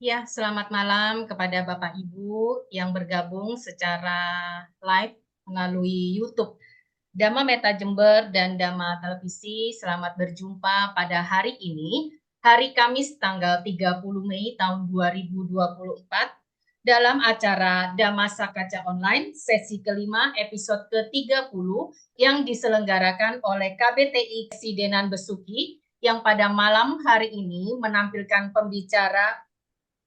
Ya, selamat malam kepada Bapak Ibu yang bergabung secara live melalui YouTube Dhamma Meta Jember dan Dhamma Televisi. Selamat berjumpa pada hari ini, hari Kamis tanggal 30 Mei tahun 2024 dalam acara Dhamma Sakaca Online sesi kelima episode ke-30 yang diselenggarakan oleh KBTI Kesidenan Besuki yang pada malam hari ini menampilkan pembicara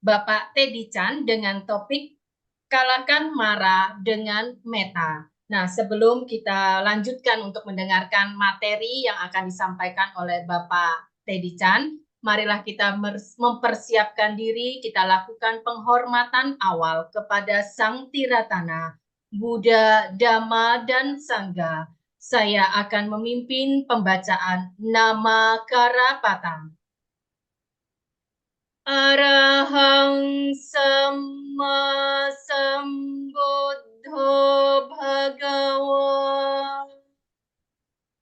Bapak Teddy Chan dengan topik Kalahkan Mara dengan Meta. Nah, sebelum kita lanjutkan untuk mendengarkan materi yang akan disampaikan oleh Bapak Teddy Chan, marilah kita mempersiapkan diri, kita lakukan penghormatan awal kepada Sang Tiratana, Buddha, Dhamma, dan Sangha. Saya akan memimpin pembacaan Nama Karapatan. Arahang Samma Sambuddho Bhagawa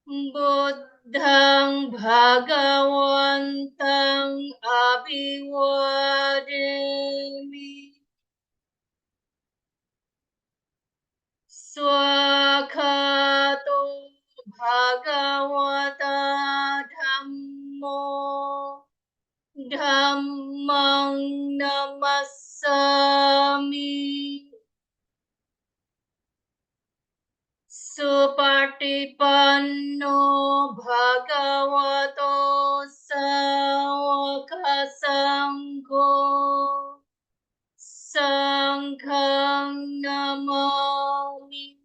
Buddhang Bhagawantang Abhiwademi Swakato Bhagavata Dhammo Dhammang Namassami Supatipanno Bhagavato Sawaka Sangho Sanghang Namami.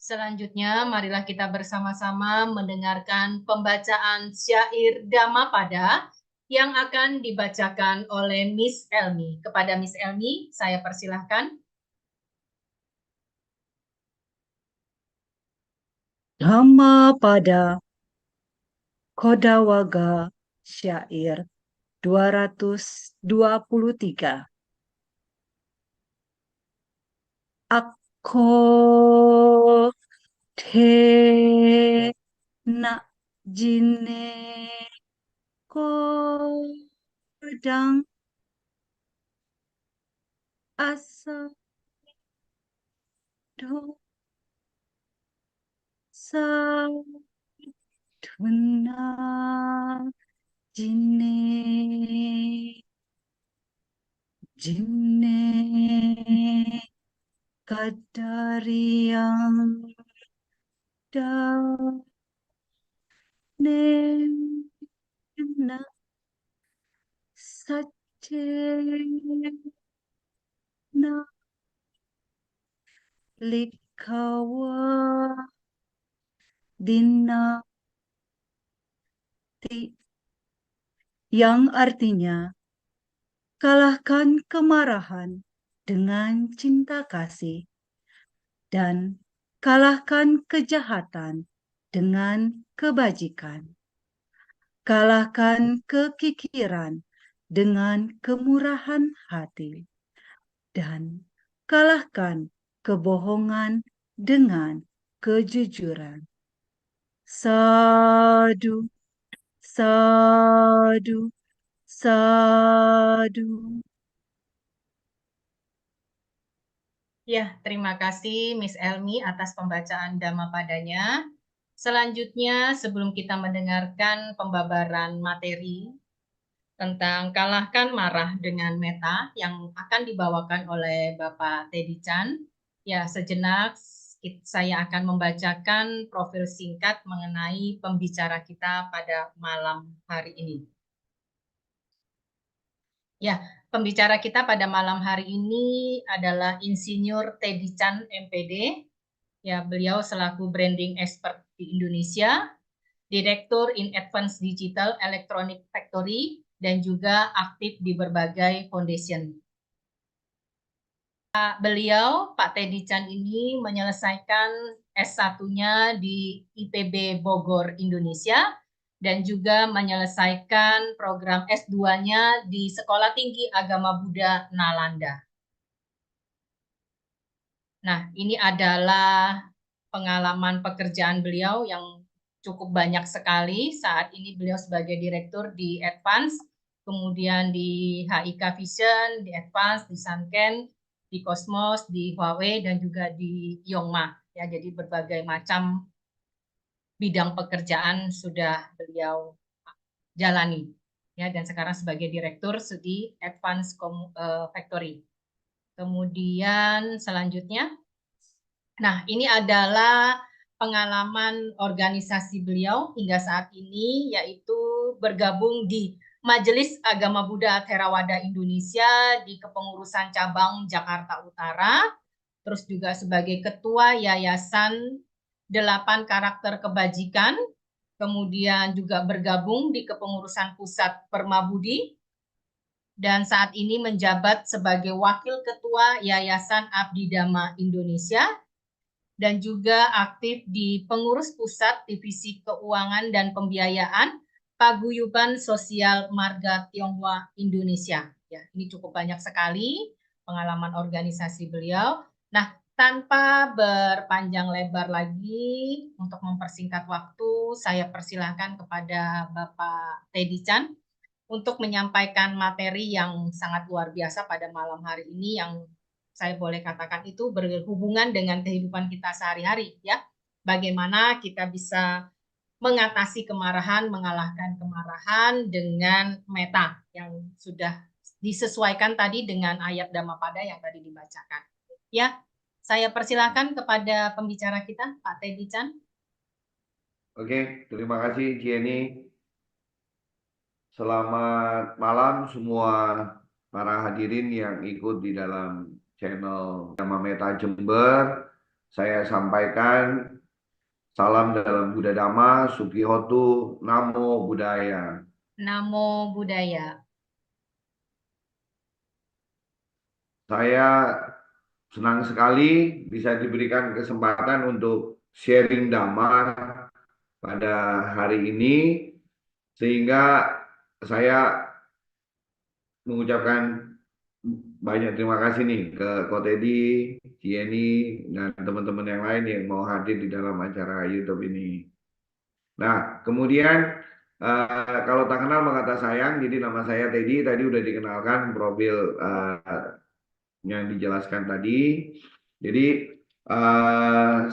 Selanjutnya, marilah kita bersama-sama mendengarkan pembacaan syair Dhammapada yang akan dibacakan oleh Miss Elmi. Kepada Miss Elmi, saya persilahkan. Dhammapada Kodawaga Syair 223. Akko te na jine kodang asa do sa tuna jine kadariang da na sache na likawa dinati, yang artinya kalahkan kemarahan dengan cinta kasih dan kalahkan kejahatan dengan kebajikan. Kalahkan kekikiran dengan kemurahan hati dan kalahkan kebohongan dengan kejujuran. Sadu, sadu, sadu. Ya, terima kasih Miss Elmi atas pembacaan Dhammapadanya. Selanjutnya, sebelum kita mendengarkan pembabaran materi tentang kalahkan marah dengan meta yang akan dibawakan oleh Bapak Teddy Chan, ya sejenak saya akan membacakan profil singkat mengenai pembicara kita pada malam hari ini. Ya, pembicara kita pada malam hari ini adalah Insinyur Teddy Chan MPD. Ya, beliau selaku branding expert di Indonesia, Direktur in Advanced Digital Electronic Factory, dan juga aktif di berbagai foundation. Beliau, Pak Teddy Chan ini menyelesaikan S1-nya di IPB Bogor, Indonesia, dan juga menyelesaikan program S2-nya di Sekolah Tinggi Agama Buddha Nalanda. Nah, ini adalah pengalaman pekerjaan beliau yang cukup banyak sekali. Saat ini beliau sebagai direktur di Advance, kemudian di HIK Vision, di Advance, di Sanken, di Cosmos, di Huawei, dan juga di Yongma. Ya, jadi berbagai macam bidang pekerjaan sudah beliau jalani. Ya, dan sekarang sebagai direktur di Advance Factory. Kemudian selanjutnya, nah ini adalah pengalaman organisasi beliau hingga saat ini, yaitu bergabung di Majelis Agama Buddha Theravada Indonesia di Kepengurusan Cabang Jakarta Utara, terus juga sebagai Ketua Yayasan 8 Karakter Kebajikan, kemudian juga bergabung di Kepengurusan Pusat Permabudi, dan saat ini menjabat sebagai Wakil Ketua Yayasan Abdi Dhamma Indonesia, dan juga aktif di Pengurus Pusat Divisi Keuangan dan Pembiayaan Paguyuban Sosial Marga Tionghoa Indonesia. Ya, ini cukup banyak sekali pengalaman organisasi beliau. Nah, tanpa berpanjang lebar lagi, untuk mempersingkat waktu, saya persilahkan kepada Bapak Teddy Chan untuk menyampaikan materi yang sangat luar biasa pada malam hari ini, yang saya boleh katakan itu berhubungan dengan kehidupan kita sehari-hari, ya. Bagaimana kita bisa mengatasi kemarahan, mengalahkan kemarahan dengan meta yang sudah disesuaikan tadi dengan ayat Dhammapada yang tadi dibacakan. Ya, saya persilakan kepada pembicara kita, Pak Teddy Chan. Oke, terima kasih Jenny. Selamat malam semua para hadirin yang ikut di dalam channel Dhamma Meta Jember. Saya sampaikan salam dalam Buddha Dhamma, Sukihotu, Namo Buddhaya. Namo Buddhaya. Saya senang sekali bisa diberikan kesempatan untuk sharing Dhamma pada hari ini, sehingga saya mengucapkan banyak terima kasih nih ke Ko Teddy, Cieni, dan teman-teman yang lain yang mau hadir di dalam acara YouTube ini. Nah, kemudian kalau tak kenal maka tak sayang, jadi nama saya Teddy, tadi udah dikenalkan profil yang dijelaskan tadi. Jadi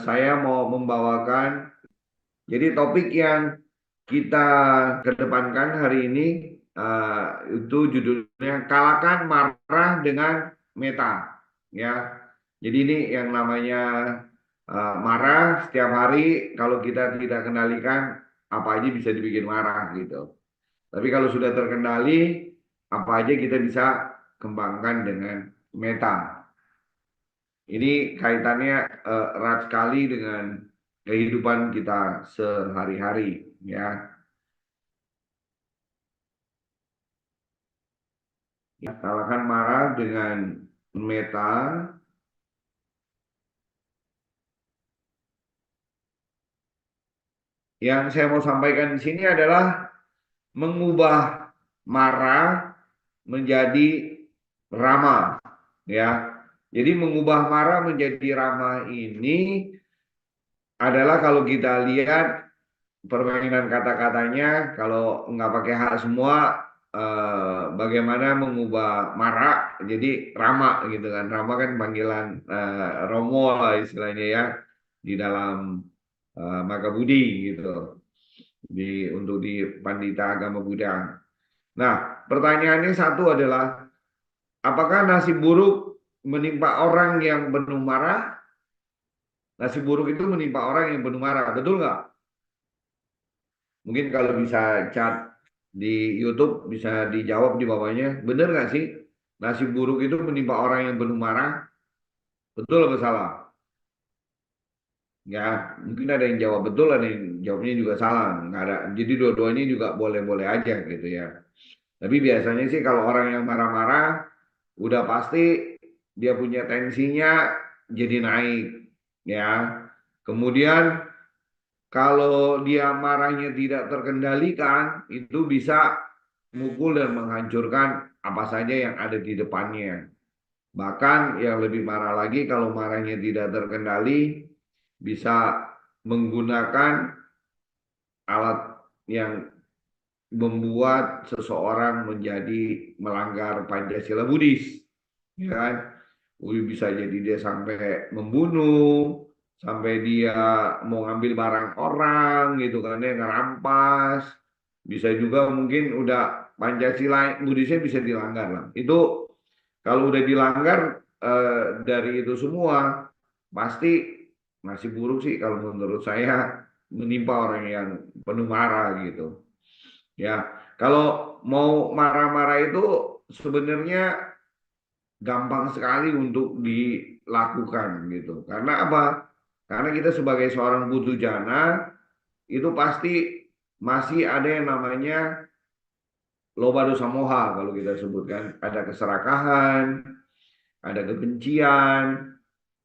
saya mau membawakan, jadi topik yang kita kedepankan hari ini itu judulnya kalahkan marah dengan meta, ya. Jadi ini yang namanya marah setiap hari, kalau kita tidak kendalikan apa aja bisa dibikin marah gitu. Tapi kalau sudah terkendali, apa aja kita bisa kembangkan dengan meta. Ini kaitannya erat sekali dengan kehidupan kita sehari-hari, ya. Kalahkan marah dengan meta. Yang saya mau sampaikan di sini adalah mengubah marah menjadi ramah, ya. Jadi mengubah marah menjadi ramah ini adalah kalau kita lihat permainan kata-katanya, kalau nggak pakai hak semua, bagaimana mengubah marah jadi rama gitu kan. Rama kan panggilan Romo lah istilahnya, ya, di dalam Maka Budi gitu, untuk di Pandita Agama Buddha. Nah, pertanyaannya satu adalah, apakah nasib buruk menimpa orang yang penuh marah? Nasib buruk itu menimpa orang yang penuh marah, betul nggak? Mungkin kalau bisa chat di YouTube bisa dijawab di bawahnya. Bener nggak sih nasib buruk itu menimpa orang yang penuh marah? Betul atau salah? Ya, mungkin ada yang jawab betul, ada yang jawabnya juga salah. Nggak ada. Jadi dua-duanya juga boleh-boleh aja gitu ya. Tapi biasanya sih kalau orang yang marah-marah, udah pasti dia punya tensinya jadi naik, ya. Kemudian kalau dia marahnya tidak terkendalikan, itu bisa mukul dan menghancurkan apa saja yang ada di depannya. Bahkan yang lebih marah lagi, kalau marahnya tidak terkendali, bisa menggunakan alat yang membuat seseorang menjadi melanggar Pancasila Buddhis, ya kan? Bisa jadi dia sampai membunuh, sampai dia mau ngambil barang orang gitu kan, dia ngerampas. Bisa juga mungkin udah Pancasila Buddhisnya bisa dilanggar lah. Itu kalau udah dilanggar dari itu semua pasti masih buruk sih kalau menurut saya menimpa orang yang penuh marah gitu. Ya, kalau mau marah-marah itu sebenarnya gampang sekali untuk dilakukan gitu. Karena apa? Karena kita sebagai seorang putu jana itu pasti masih ada yang namanya loba dosa moha kalau kita sebutkan. Ada keserakahan, ada kebencian,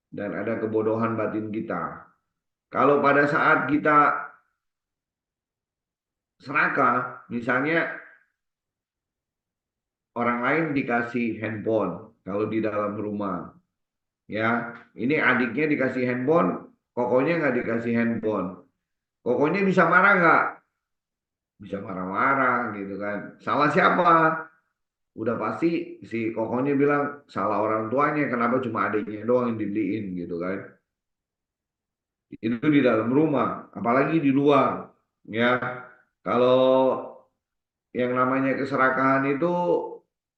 dan ada kebodohan batin kita. Kalau pada saat kita serakah, misalnya orang lain dikasih handphone kalau di dalam rumah, ya ini adiknya dikasih handphone, kokonya nggak dikasih handphone, kokonya bisa marah nggak? Bisa marah-marah gitu kan. Salah siapa? Udah pasti si kokonya bilang salah orang tuanya, kenapa cuma adiknya doang yang dibeliin gitu kan. Itu di dalam rumah, apalagi di luar. Ya, kalau yang namanya keserakahan itu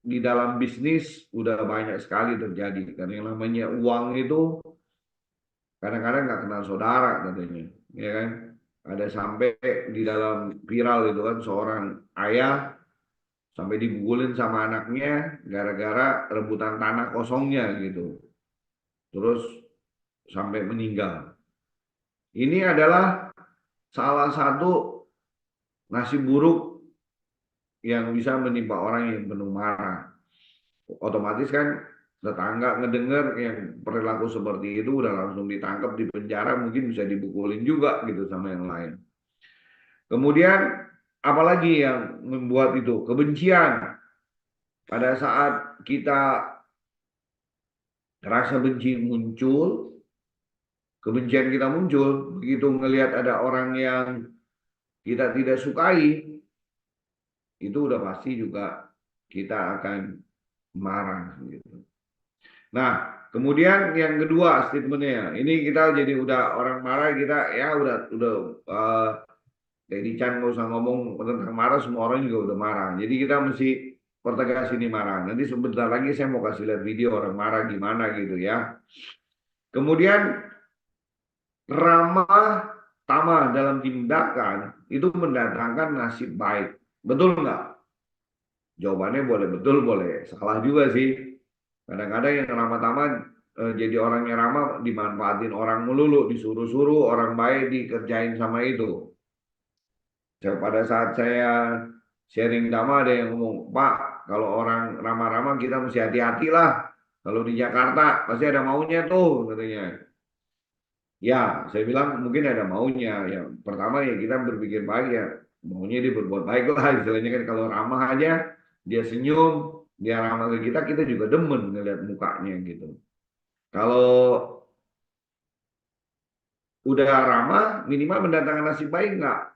di dalam bisnis udah banyak sekali terjadi. Karena yang namanya uang itu kadang-kadang nggak kenal saudara katanya, ya kan? Ada sampai di dalam viral itu kan seorang ayah sampai dibukulin sama anaknya gara-gara rebutan tanah kosongnya gitu. Terus sampai meninggal. Ini adalah salah satu nasib buruk yang bisa menimpa orang yang penuh marah. Otomatis kan tetangga ngedenger yang perilaku seperti itu udah langsung ditangkap di penjara, mungkin bisa dibukulin juga gitu sama yang lain. Kemudian apalagi yang membuat itu kebencian. Pada saat kita rasa benci muncul, kebencian kita muncul, begitu ngelihat ada orang yang kita tidak sukai, itu udah pasti juga kita akan marah gitu. Nah, kemudian yang kedua statementnya, ini kita jadi udah orang marah, kita ya udah Dedi Chan nggak usah ngomong tentang marah, semua orang juga udah marah. Jadi kita mesti pertegas ini marah. Nanti sebentar lagi saya mau kasih lihat video orang marah gimana gitu ya. Kemudian ramah tamah dalam tindakan itu mendatangkan nasib baik. Betul nggak? Jawabannya boleh betul, boleh salah juga sih. Kadang-kadang yang ramah tamah jadi orang yang ramah dimanfaatin orang melulu, disuruh-suruh orang baik dikerjain sama itu. Pada saat saya sharing dhamma ada yang ngomong, Pak, kalau orang ramah-ramah kita mesti hati-hati lah. Kalau di Jakarta pasti ada maunya tuh katanya. Ya, saya bilang mungkin ada maunya. Ya, pertama ya kita berpikir baik ya, maunya dia berbuat baik lah. Istilahnya kan kalau ramah aja, dia senyum, dia ramah ke kita juga demen ngeliat mukanya gitu. Kalau udah ramah, minimal mendatangkan nasib baik nggak?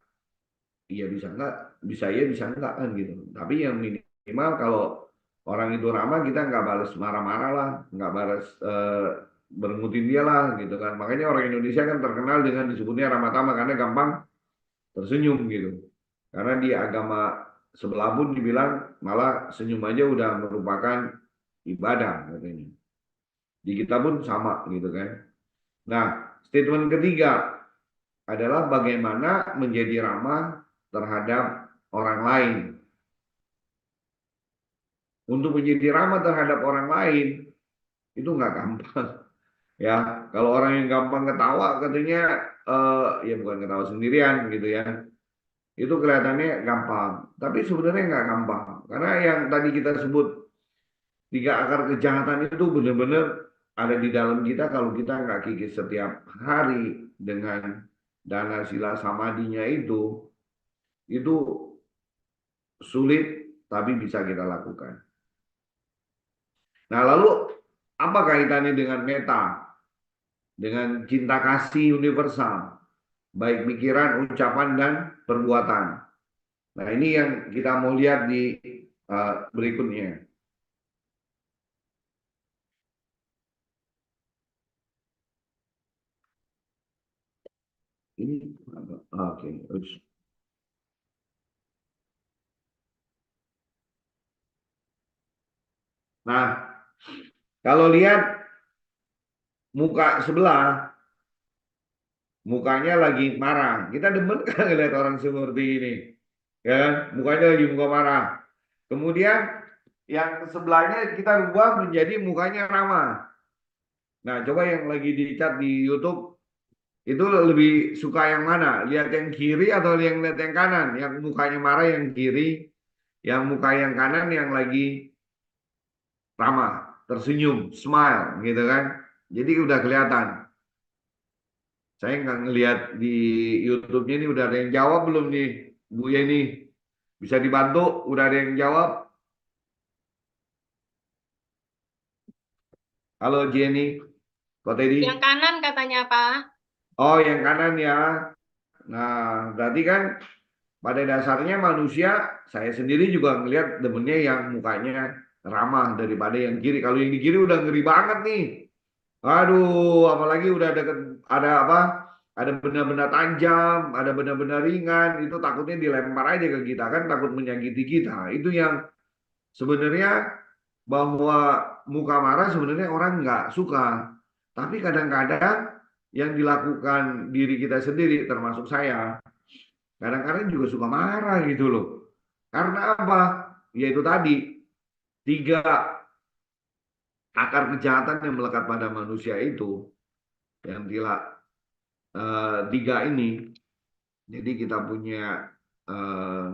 Iya bisa enggak, bisa ya bisa enggak kan gitu. Tapi yang minimal kalau orang itu ramah kita nggak balas marah-marah lah, nggak balas berengutin dia lah gitu kan. Makanya orang Indonesia kan terkenal dengan disebutnya ramah tamah karena gampang tersenyum gitu. Karena di agama sebelah pun dibilang malah senyum aja udah merupakan ibadah katanya. Di kita pun sama gitu kan. Nah, statement ketiga adalah bagaimana menjadi ramah terhadap orang lain. Untuk menjadi ramah terhadap orang lain itu nggak gampang. Ya, kalau orang yang gampang ketawa katanya ya bukan ketawa sendirian gitu ya. Itu kelihatannya gampang, tapi sebenarnya nggak gampang. Karena yang tadi kita sebut tiga akar kejahatan itu benar-benar ada di dalam kita kalau kita nggak kikis setiap hari dengan dana sila samadinya itu sulit tapi bisa kita lakukan. Nah, lalu apa kaitannya dengan meta? Dengan cinta kasih universal, baik pikiran, ucapan, dan perbuatan. Nah, ini yang kita mau lihat di berikutnya. Ini oke. Nah, kalau lihat muka sebelah, mukanya lagi marah. Kita demen kan ngeliat orang seperti ini, ya kan? Mukanya lagi muka marah. Kemudian yang sebelahnya kita rubah menjadi mukanya ramah. Nah, coba yang lagi di chat di YouTube itu lebih suka yang mana? Lihat yang kiri atau yang lihat yang kanan? Yang mukanya marah yang kiri, yang muka yang kanan yang lagi ramah, tersenyum, smile gitu kan. Jadi udah kelihatan. Saya nggak ngelihat di YouTube-nya ini udah ada yang jawab belum nih, Bu Yeni? Bisa dibantu? Udah ada yang jawab? Halo Jenny, kok Yang Teddy? kanan katanya Pak. Oh, yang kanan ya. Nah, berarti kan pada dasarnya manusia, saya sendiri juga ngelihat demennya yang mukanya ramah daripada yang kiri. Kalau yang di kiri udah ngeri banget nih. Aduh, apalagi udah deket, ada apa? Ada benda-benda tajam, ada benda-benda ringan, itu takutnya dilempar aja ke kita kan, takut menyakiti kita. Itu yang sebenarnya bahwa muka marah sebenarnya orang nggak suka. Tapi kadang-kadang yang dilakukan diri kita sendiri, termasuk saya, kadang-kadang juga suka marah gitu loh. Karena apa? Yaitu tadi, tiga akar kejahatan yang melekat pada manusia itu, yang tiga ini. Jadi kita punya eh,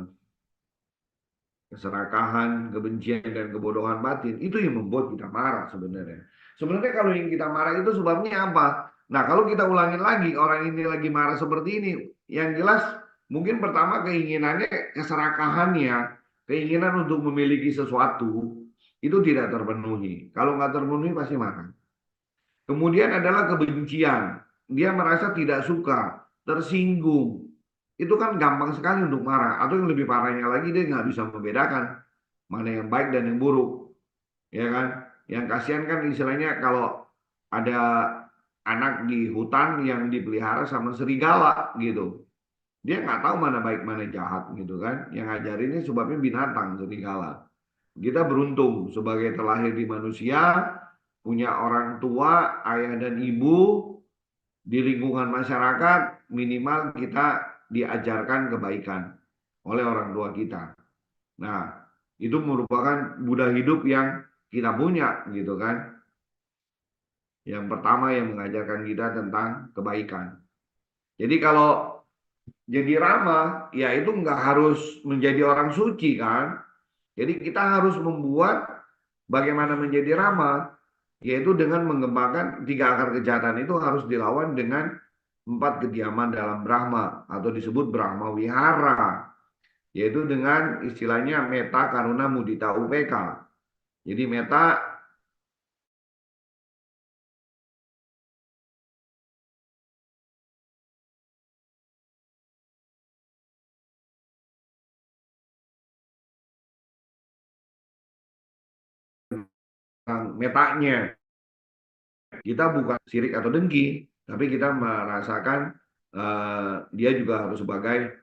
keserakahan, kebencian, dan kebodohan batin. Itu yang membuat kita marah sebenarnya. Sebenarnya kalau yang kita marah itu sebabnya apa? Nah, kalau kita ulangin lagi, orang ini lagi marah seperti ini, yang jelas mungkin pertama keinginannya, keserakahannya, keinginan untuk memiliki sesuatu, itu tidak terpenuhi. Kalau nggak terpenuhi pasti marah. Kemudian adalah kebencian. Dia merasa tidak suka, tersinggung. Itu kan gampang sekali untuk marah. Atau yang lebih parahnya lagi, dia nggak bisa membedakan mana yang baik dan yang buruk. Ya kan? Yang kasihan kan istilahnya kalau ada anak di hutan yang dipelihara sama serigala gitu. Dia nggak tahu mana baik mana jahat gitu kan. Yang ngajarinnya sebabnya binatang serigala. Kita beruntung sebagai terlahir di manusia, punya orang tua, ayah dan ibu, di lingkungan masyarakat, minimal kita diajarkan kebaikan oleh orang tua kita. Nah, itu merupakan budaya hidup yang kita punya gitu kan. Yang pertama yang mengajarkan kita tentang kebaikan. Jadi kalau jadi ramah, ya itu nggak harus menjadi orang suci kan. Jadi kita harus membuat bagaimana menjadi ramah, yaitu dengan mengembangkan tiga akar kejahatan itu harus dilawan dengan 4 kediaman dalam Brahma atau disebut Brahma Wihara, yaitu dengan istilahnya meta, karuna, mudita, upeka. Jadi meta metanya, kita bukan sirik atau dengki, tapi kita merasakan dia juga harus sebagai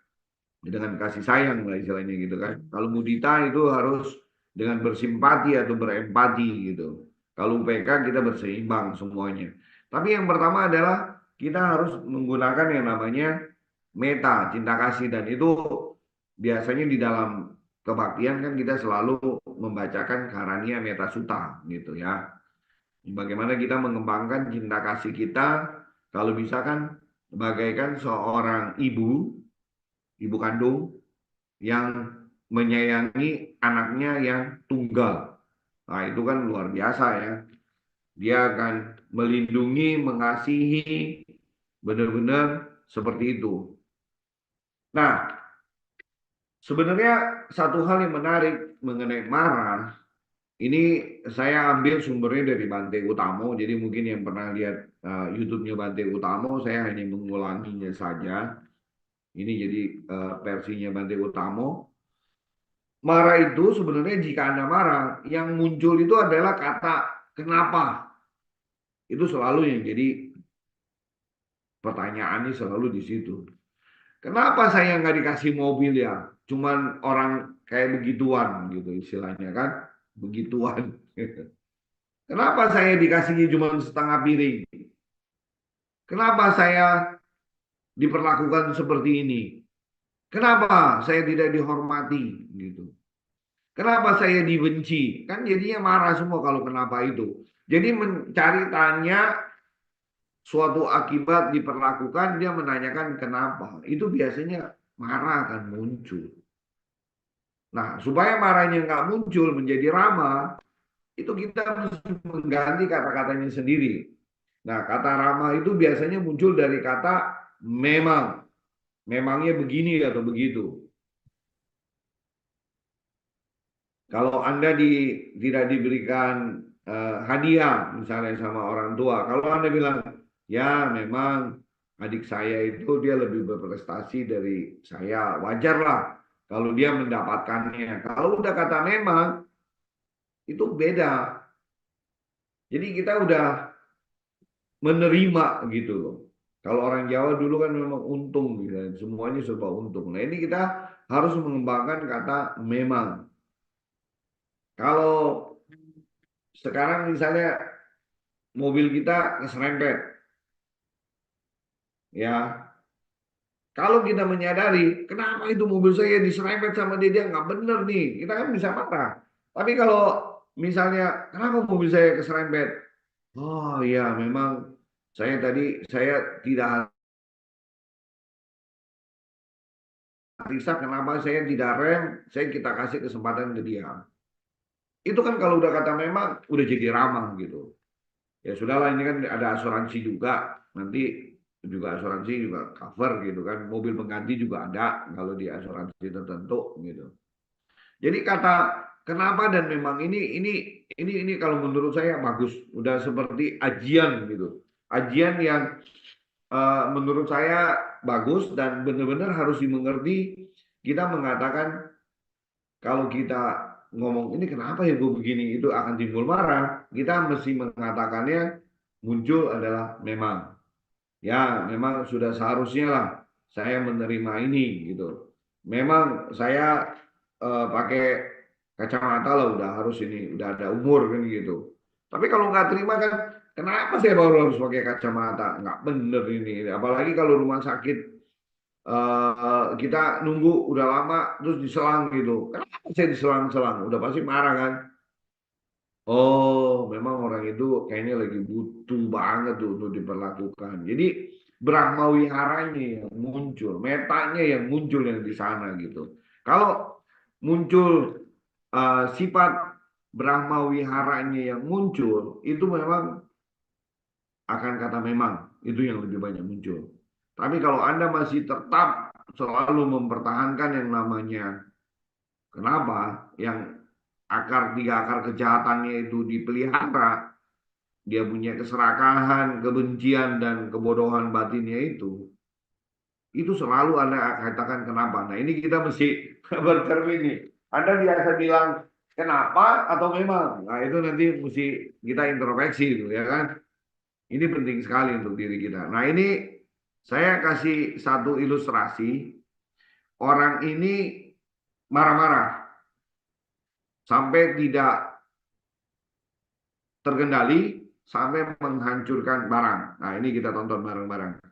dengan kasih sayang lah istilahnya gitu kan. Kalau mudita itu harus dengan bersimpati atau berempati gitu. Kalau UPK kita berseimbang semuanya. Tapi yang pertama adalah kita harus menggunakan yang namanya meta, cinta kasih, dan itu biasanya di dalam kebaktian kan kita selalu membacakan Karania Meta Sutta gitu ya. Bagaimana kita mengembangkan cinta kasih kita, kalau bisa kan bagaikan seorang ibu kandung yang menyayangi anaknya yang tunggal. Nah, itu kan luar biasa ya. Dia akan melindungi, mengasihi, benar-benar seperti itu. Nah, sebenarnya satu hal yang menarik mengenai marah, ini saya ambil sumbernya dari Bante Utamo, jadi mungkin yang pernah lihat YouTube-nya Bante Utamo, saya hanya mengulanginya saja. Ini jadi versinya Bante Utamo. Marah itu sebenarnya jika Anda marah, yang muncul itu adalah kata kenapa. Itu selalu yang jadi pertanyaannya selalu di situ. Kenapa saya nggak dikasih mobil ya? Cuman orang kayak begituan gitu istilahnya kan. Begituan. Kenapa saya dikasihnya cuma setengah piring? Kenapa saya diperlakukan seperti ini? Kenapa saya tidak dihormati gitu? Kenapa saya dibenci? Kan jadinya marah semua kalau kenapa itu. Jadi mencari tanya suatu akibat diperlakukan, dia menanyakan kenapa. Itu biasanya marah akan muncul. Nah, supaya marahnya nggak muncul menjadi ramah, itu kita harus mengganti kata-katanya sendiri. Nah, kata ramah itu biasanya muncul dari kata memang. Memangnya begini atau begitu. Kalau Anda tidak diberikan hadiah misalnya sama orang tua, kalau Anda bilang, ya memang adik saya itu dia lebih berprestasi dari saya, wajarlah kalau dia mendapatkannya. Kalau udah kata memang, itu beda. Jadi kita udah menerima gitu loh. Kalau orang Jawa dulu kan memang untung gitu, semuanya serba untung. Nah ini kita harus mengembangkan kata memang. Kalau sekarang misalnya mobil kita keserempet, ya. Kalau kita menyadari kenapa itu mobil saya diserempet sama dia nggak bener nih, kita kan bisa marah. Tapi kalau misalnya kenapa mobil saya keserempet? Oh iya, memang saya tidak bisa kenapa saya tidak rem, kita kasih kesempatan ke dia. Itu kan kalau udah kata memang udah jadi ramah gitu. Ya sudahlah ini kan ada asuransi juga, nanti juga asuransi juga cover gitu kan, mobil pengganti juga ada kalau di asuransi tertentu gitu. Jadi kata kenapa dan memang ini kalau menurut saya bagus, udah seperti ajian gitu, ajian yang menurut saya bagus dan benar-benar harus dimengerti. Kita mengatakan kalau kita ngomong ini kenapa ya gue begini, itu akan timbul marah. Kita mesti mengatakannya muncul adalah memang. Ya, memang sudah seharusnya lah saya menerima ini gitu. Memang saya pakai kacamata lah udah harus ini, udah ada umur kan gitu. Tapi kalau nggak terima kan, kenapa saya baru harus pakai kacamata? Nggak bener ini. Apalagi kalau rumah sakit kita nunggu udah lama terus diselang gitu. Kenapa saya diselang-selang? Udah pasti marah kan? Oh, memang orang itu kayaknya lagi butuh banget tuh untuk diperlakukan. Jadi Brahma wiharanya yang muncul, metanya yang muncul yang di sana gitu. Kalau muncul sifat Brahma wiharanya yang muncul, itu memang akan kata memang, itu yang lebih banyak muncul. Tapi kalau Anda masih tetap selalu mempertahankan yang namanya kenapa, yang tiga akar kejahatannya itu dipelihara, dia punya keserakahan, kebencian, dan kebodohan batinnya itu selalu Anda katakan kenapa. Nah ini kita mesti bercermin nih. Anda biasa bilang kenapa atau memang. Nah itu nanti mesti kita introspeksi itu ya kan. Ini penting sekali untuk diri kita. Nah ini saya kasih satu ilustrasi. Orang ini marah-marah sampai tidak terkendali sampai menghancurkan barang. Nah ini kita tonton bareng-bareng.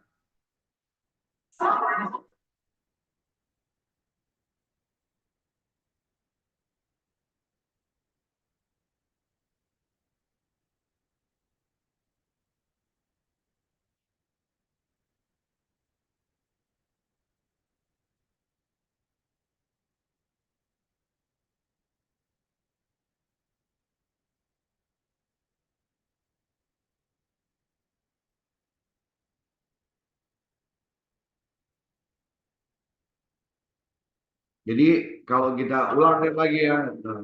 Jadi kalau kita ulang lagi ya. Nah,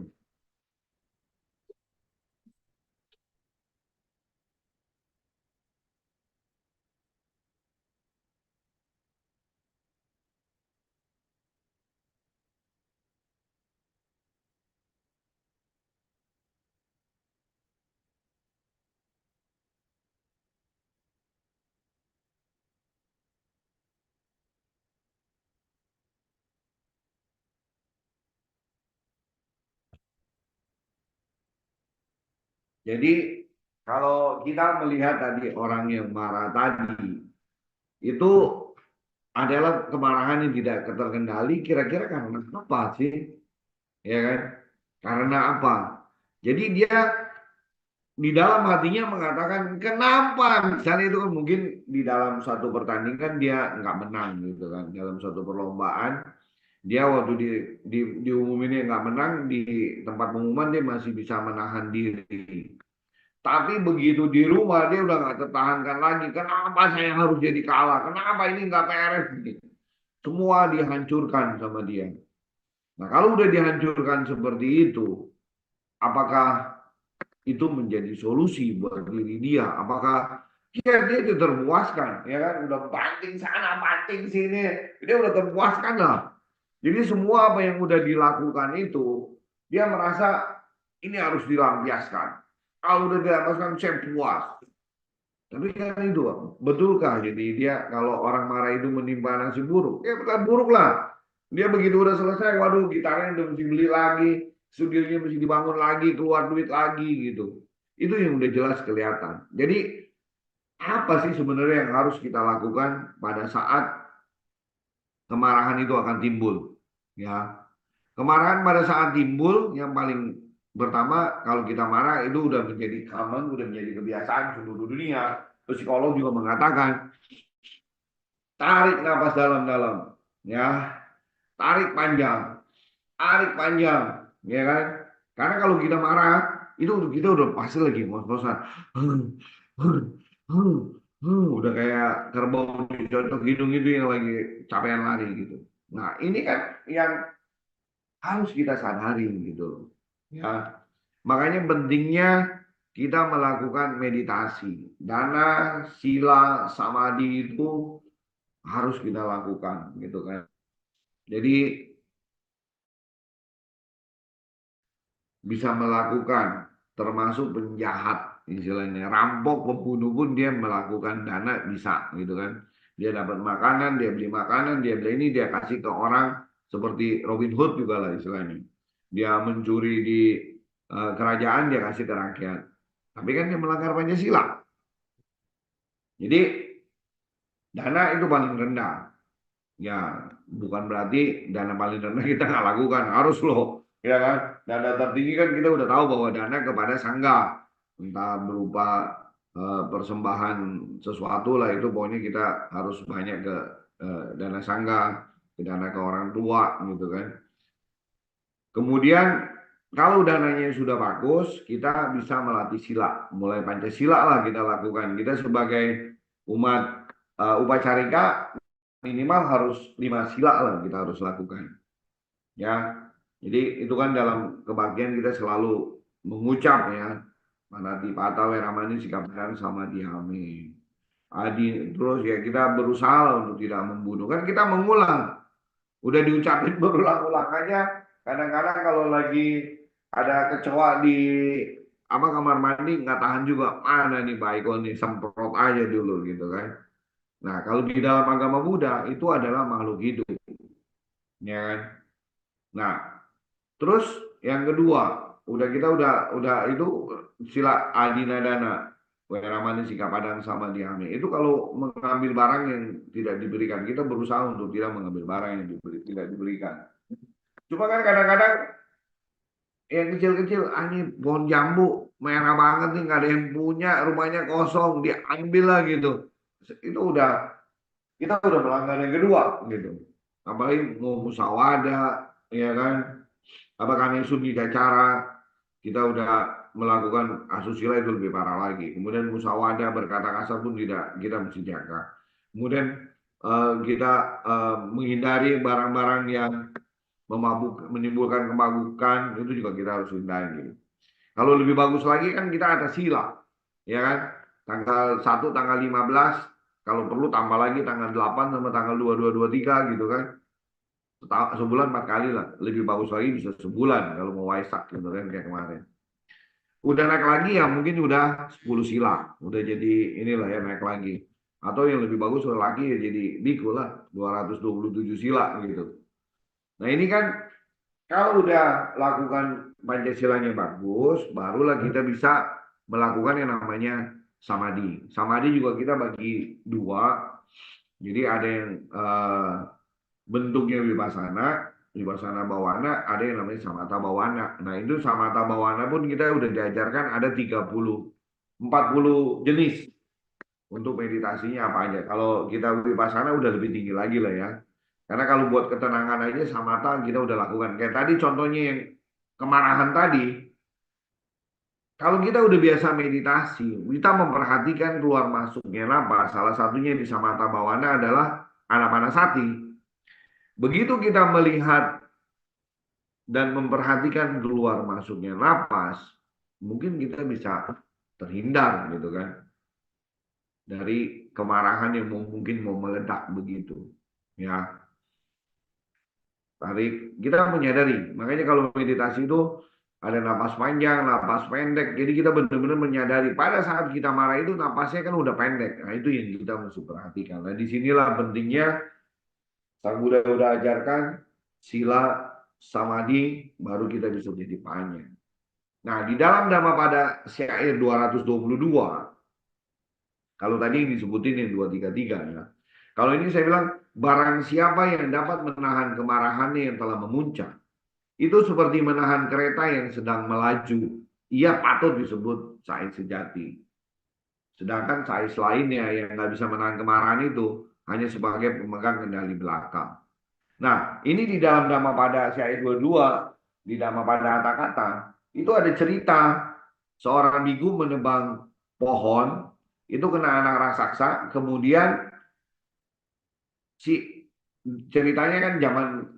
Jadi kalau kita melihat tadi orang yang marah tadi, itu adalah kemarahan yang tidak terkendali, kira-kira karena apa sih? Ya kan? Karena apa? Jadi dia di dalam hatinya mengatakan kenapa, misalnya itu kan mungkin di dalam satu pertandingan dia nggak menang gitu kan, dalam suatu perlombaan dia waktu diumumin nggak menang di tempat pengumuman dia masih bisa menahan diri, tapi begitu di rumah dia udah nggak tertahankan lagi. Kenapa saya harus jadi kalah, kenapa ini nggak beres gitu. Semua dihancurkan sama dia. Nah kalau udah dihancurkan seperti itu, apakah itu menjadi solusi buat diri dia? Apakah dia itu terpuaskan? Ya kan, udah banting sana, banting sini, dia udah terpuaskan lah. Jadi semua apa yang udah dilakukan itu, dia merasa ini harus dilampiaskan. Kalau udah dilampiaskan, saya puas. Tapi kan itu, betulkah? Jadi dia kalau orang marah itu menimpa nasib buruk, ya bukan buruk lah. Dia begitu udah selesai, waduh gitarnya udah mesti beli lagi, studionya mesti dibangun lagi, keluar duit lagi gitu. Itu yang udah jelas kelihatan. Jadi apa sih sebenarnya yang harus kita lakukan pada saat kemarahan itu akan timbul? Ya, kemarahan pada saat timbul yang paling pertama kalau kita marah itu udah menjadi common, udah menjadi kebiasaan seluruh dunia. Psikolog juga mengatakan tarik nafas dalam-dalam, ya, tarik panjang, ya kan? Karena kalau kita marah itu kita udah pasti lagi ngos-ngosan, udah kayak kerbau dicocok hidung itu yang lagi capean lari gitu. Nah ini kan yang harus kita sadari gitu, ya. Makanya pentingnya kita melakukan meditasi. Dana, sila, samadhi itu harus kita lakukan gitu kan. Jadi bisa melakukan termasuk penjahat istilahnya, rampok, pembunuh pun dia melakukan dana bisa gitu kan. Dia dapat makanan, dia beli makanan, dia beli ini, dia kasih ke orang seperti Robin Hood juga lah istilahnya. Dia mencuri di kerajaan, dia kasih ke rakyat. Tapi kan dia melanggar Pancasila. Jadi dana itu paling rendah. Ya, bukan berarti dana paling rendah kita nggak lakukan, harus loh, ya kan? Dana tertinggi kan kita udah tahu bahwa dana kepada sangga, entah berupa persembahan sesuatu lah itu, pokoknya kita harus banyak ke dana sangga, ke dana ke orang tua gitu kan. Kemudian kalau dananya sudah bagus, kita bisa melatih sila, mulai Pancasila lah kita lakukan. Kita sebagai umat upacarika minimal harus 5 sila lah kita harus lakukan, ya. Jadi itu kan dalam kebaktian kita selalu mengucap ya, manati pata weramani sikapkan sama dihami adi, terus ya kita berusaha untuk tidak membunuh, kan kita mengulang, udah diucapin berulang-ulang aja. Kadang-kadang kalau lagi ada kecoa di apa kamar mandi nggak tahan juga, mana nih baik nih semprot aja dulu gitu kan. Nah, kalau di dalam agama Buddha itu adalah makhluk hidup, ya kan? Nah, terus yang kedua, kita udah itu sila adinadana, weramani sikap padang sama dihami. Itu kalau mengambil barang yang tidak diberikan, kita berusaha untuk tidak mengambil barang yang tidak diberikan. Cuma kan kadang-kadang yang kecil-kecil, ini pohon jambu merah banget nih, nggak ada yang punya, rumahnya kosong, diambil lah gitu. Itu kita udah melanggar yang kedua gitu. Apalagi mau musyawadah, ya kan? Apa kami sudi cara kita udah melakukan asusila itu lebih parah lagi. Kemudian musyawadah berkata kasar pun tidak, kita mesti jaga. Kemudian kita menghindari barang-barang yang menimbulkan kemabukan, itu juga kita harus hindari. Kalau lebih bagus lagi kan kita ada sila, ya kan? Tanggal 1, tanggal 15, kalau perlu tambah lagi tanggal 8 sama tanggal 22, 23 gitu kan. Sebulan 4 kali lah. Lebih bagus lagi bisa sebulan kalau mau Waisak gitu kan kayak kemarin. Udah naik lagi ya mungkin udah 10 sila. Udah jadi inilah ya naik lagi. Atau yang lebih bagus lagi ya jadi biku lah. 227 sila gitu. Nah ini kan kalau udah lakukan Pancasilanya bagus, barulah kita bisa melakukan yang namanya samadhi. Samadhi juga kita bagi dua. Jadi ada yang bentuknya vipassana bawana, ada yang namanya samatha bawana. Nah, itu samatha bawana pun kita udah diajarkan ada 40 jenis untuk meditasinya apa aja. Kalau kita vipassana udah lebih tinggi lagi lah ya. Karena kalau buat ketenangan aja samatha kita udah lakukan. Kayak tadi contohnya yang kemarahan tadi, kalau kita udah biasa meditasi, kita memperhatikan keluar masuknya napas. Salah satunya di samatha bawana adalah anapanasati. Begitu kita melihat dan memperhatikan keluar masuknya napas, mungkin kita bisa terhindar gitu kan dari kemarahan yang mungkin mau meledak begitu. Ya, tarik. Kita menyadari. Makanya kalau meditasi itu ada napas panjang, napas pendek. Jadi kita benar-benar menyadari pada saat kita marah itu napasnya kan udah pendek. Nah, itu yang kita mesti perhatikan. Nah, disinilah pentingnya Sang Buddha udah ajarkan sila samadhi baru kita bisa jadi panya. Nah, di dalam Dhammapada syair 222, kalau tadi disebutin yang 233 ya. Kalau ini saya bilang, barang siapa yang dapat menahan kemarahannya yang telah memuncak, itu seperti menahan kereta yang sedang melaju. Ia patut disebut sai sejati. Sedangkan sai lainnya yang nggak bisa menahan kemarahan itu hanya sebagai pemegang kendali belakang. Nah, ini di dalam Dhammapada syair 22, di Dhammapada kata-kata, itu ada cerita seorang biku menebang pohon, itu kena anak raksasa, kemudian si ceritanya kan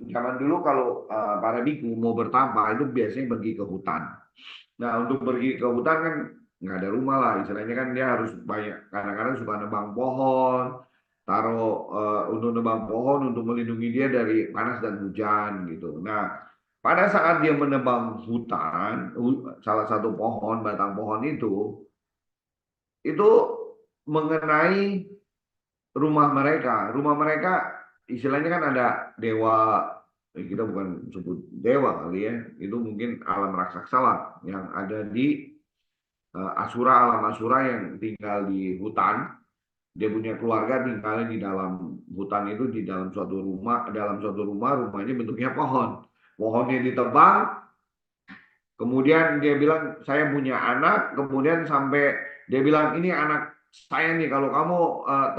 zaman dulu kalau para biku mau bertapa itu biasanya pergi ke hutan. Nah, untuk pergi ke hutan kan nggak ada rumah lah, istilahnya kan dia harus banyak, kadang-kadang suka nebang pohon, taruh untuk nebang pohon untuk melindungi dia dari panas dan hujan gitu. Nah, pada saat dia menebang hutan, salah satu pohon, batang pohon itu mengenai rumah mereka. Rumah mereka istilahnya kan ada dewa, kita bukan sebut dewa kali ya, itu mungkin alam raksasa lah yang ada di Asura, alam Asura yang tinggal di hutan. Dia punya keluarga tinggalnya di dalam hutan itu, di dalam suatu rumah, rumahnya bentuknya pohon. Pohonnya ditebang, kemudian dia bilang saya punya anak, kemudian sampai dia bilang ini anak saya nih, kalau kamu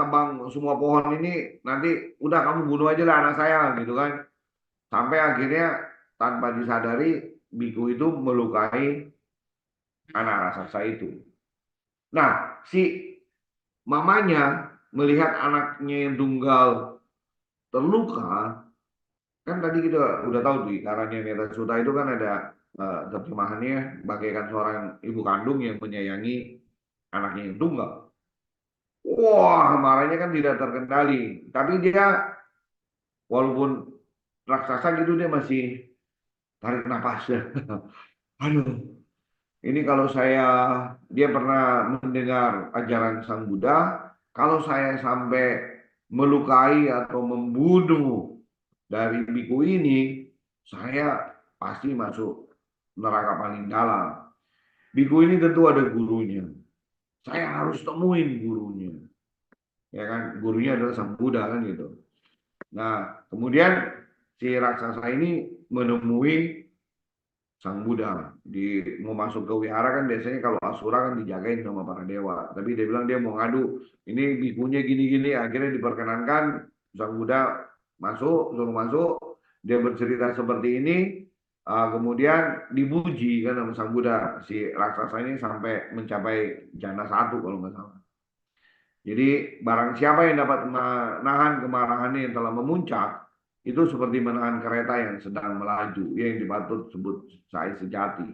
tebang semua pohon ini nanti udah kamu bunuh aja lah anak saya gitu kan. Sampai akhirnya tanpa disadari biku itu melukai anak raksasa itu. Nah, si mamanya melihat anaknya yang tunggal terluka, kan tadi kita udah tahu di Karanya Metta Sutta itu kan ada terjemahannya bagaikan seorang ibu kandung yang menyayangi anaknya yang tunggal. Wah, marahnya kan tidak terkendali. Tapi dia walaupun raksasa gitu dia masih tarik nafasnya. Aduh, ini kalau dia pernah mendengar ajaran Sang Buddha, kalau saya sampai melukai atau membunuh dari biku ini, saya pasti masuk neraka paling dalam. Biku ini tentu ada gurunya. Saya harus temuin gurunya. Ya kan, gurunya adalah Sang Buddha kan gitu. Nah, kemudian si raksasa ini menemui Sang Buddha. Mau masuk ke wihara kan biasanya kalau Asura kan dijagain sama para dewa. Tapi dia bilang dia mau ngadu. Ini bikunya gini-gini. Akhirnya diperkenankan. Sang Buddha suruh masuk. Dia bercerita seperti ini. Kemudian dipuji kan sama Sang Buddha. Si raksasa ini sampai mencapai jana 1 kalau nggak salah. Jadi barang siapa yang dapat menahan kemarahannya yang telah memuncak, itu seperti menahan kereta yang sedang melaju, yang dipatut sebut sai sejati.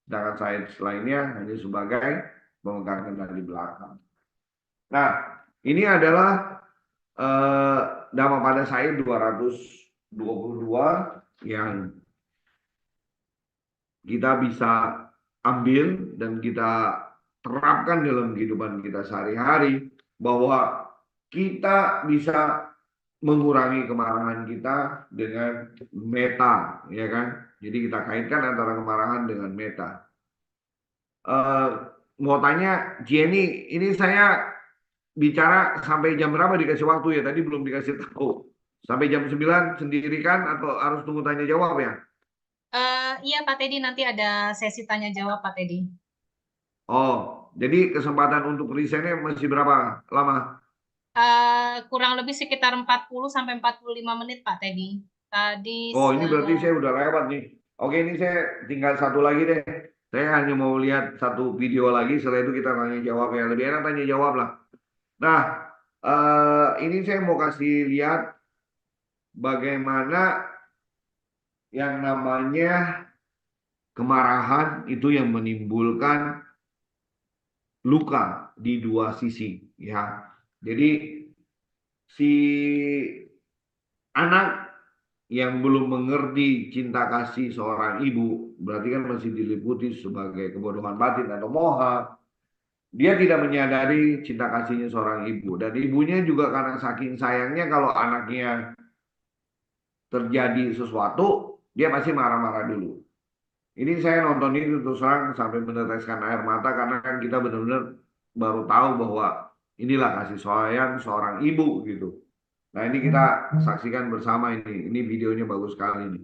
Sedangkan sai lainnya hanya sebagai pemegang kendali belakang. Nah, ini adalah Dhammapada syair 222 yang kita bisa ambil dan kita terapkan dalam kehidupan kita sehari-hari, bahwa kita bisa mengurangi kemarahan kita dengan meta, ya kan? Jadi kita kaitkan antara kemarahan dengan meta. mau tanya, Jenny, ini saya bicara sampai jam berapa dikasih waktu ya? Tadi belum dikasih tahu. Sampai jam 9 sendiri kan atau harus tunggu tanya jawab ya? Iya Pak Teddy, nanti ada sesi tanya jawab Pak Teddy. Oh, jadi kesempatan untuk risetnya masih berapa lama? Kurang lebih sekitar 40 sampai 45 menit Pak Teddy. Tadi Oh, ini berarti se- saya udah lewat nih. Oke, ini saya tinggal satu lagi deh. Saya hanya mau lihat satu video lagi, setelah itu kita tanya jawab ya. Lebih enak tanya jawab lah. Nah, ini saya mau kasih lihat bagaimana yang namanya kemarahan itu yang menimbulkan luka di dua sisi, ya. Jadi si anak yang belum mengerti cinta kasih seorang ibu, berarti kan masih diliputi sebagai kebodohan batin atau moha. Dia tidak menyadari cinta kasihnya seorang ibu. Dan ibunya juga karena saking sayangnya kalau anaknya terjadi sesuatu, dia pasti marah-marah dulu. Ini saya nonton ini terus terang sampai meneteskan air mata karena kan kita benar-benar baru tahu bahwa inilah kasih sayang seorang ibu gitu. Nah, ini kita saksikan bersama ini. Ini videonya bagus sekali nih.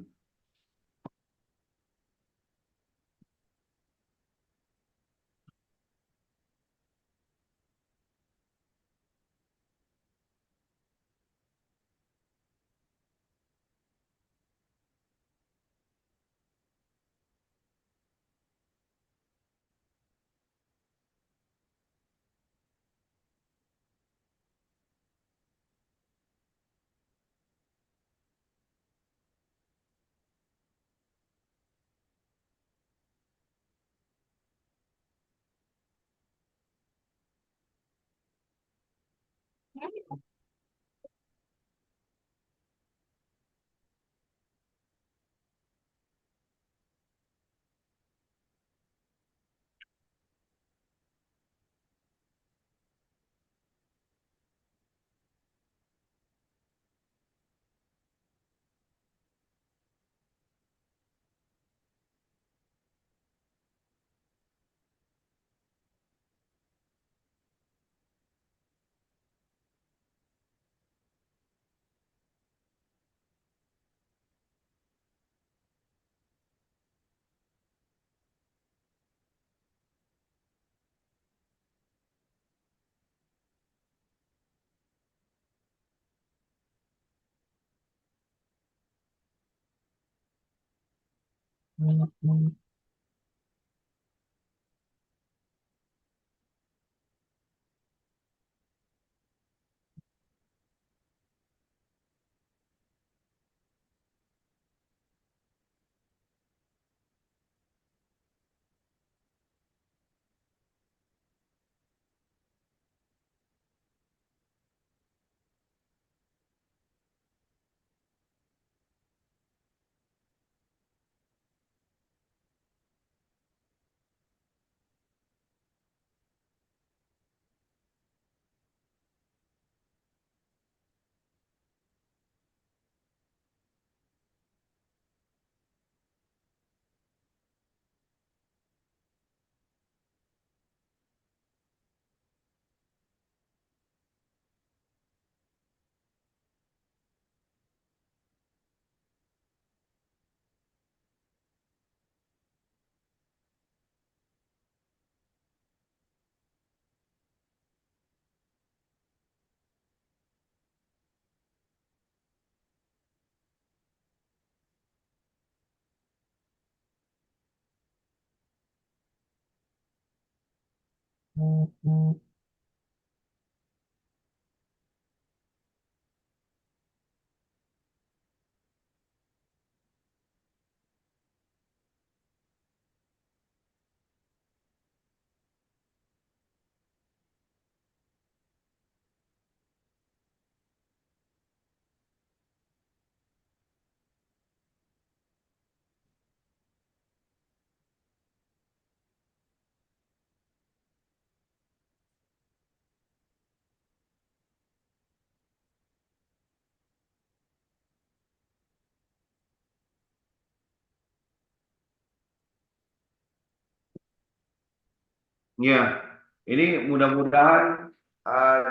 Ya, ini mudah-mudahan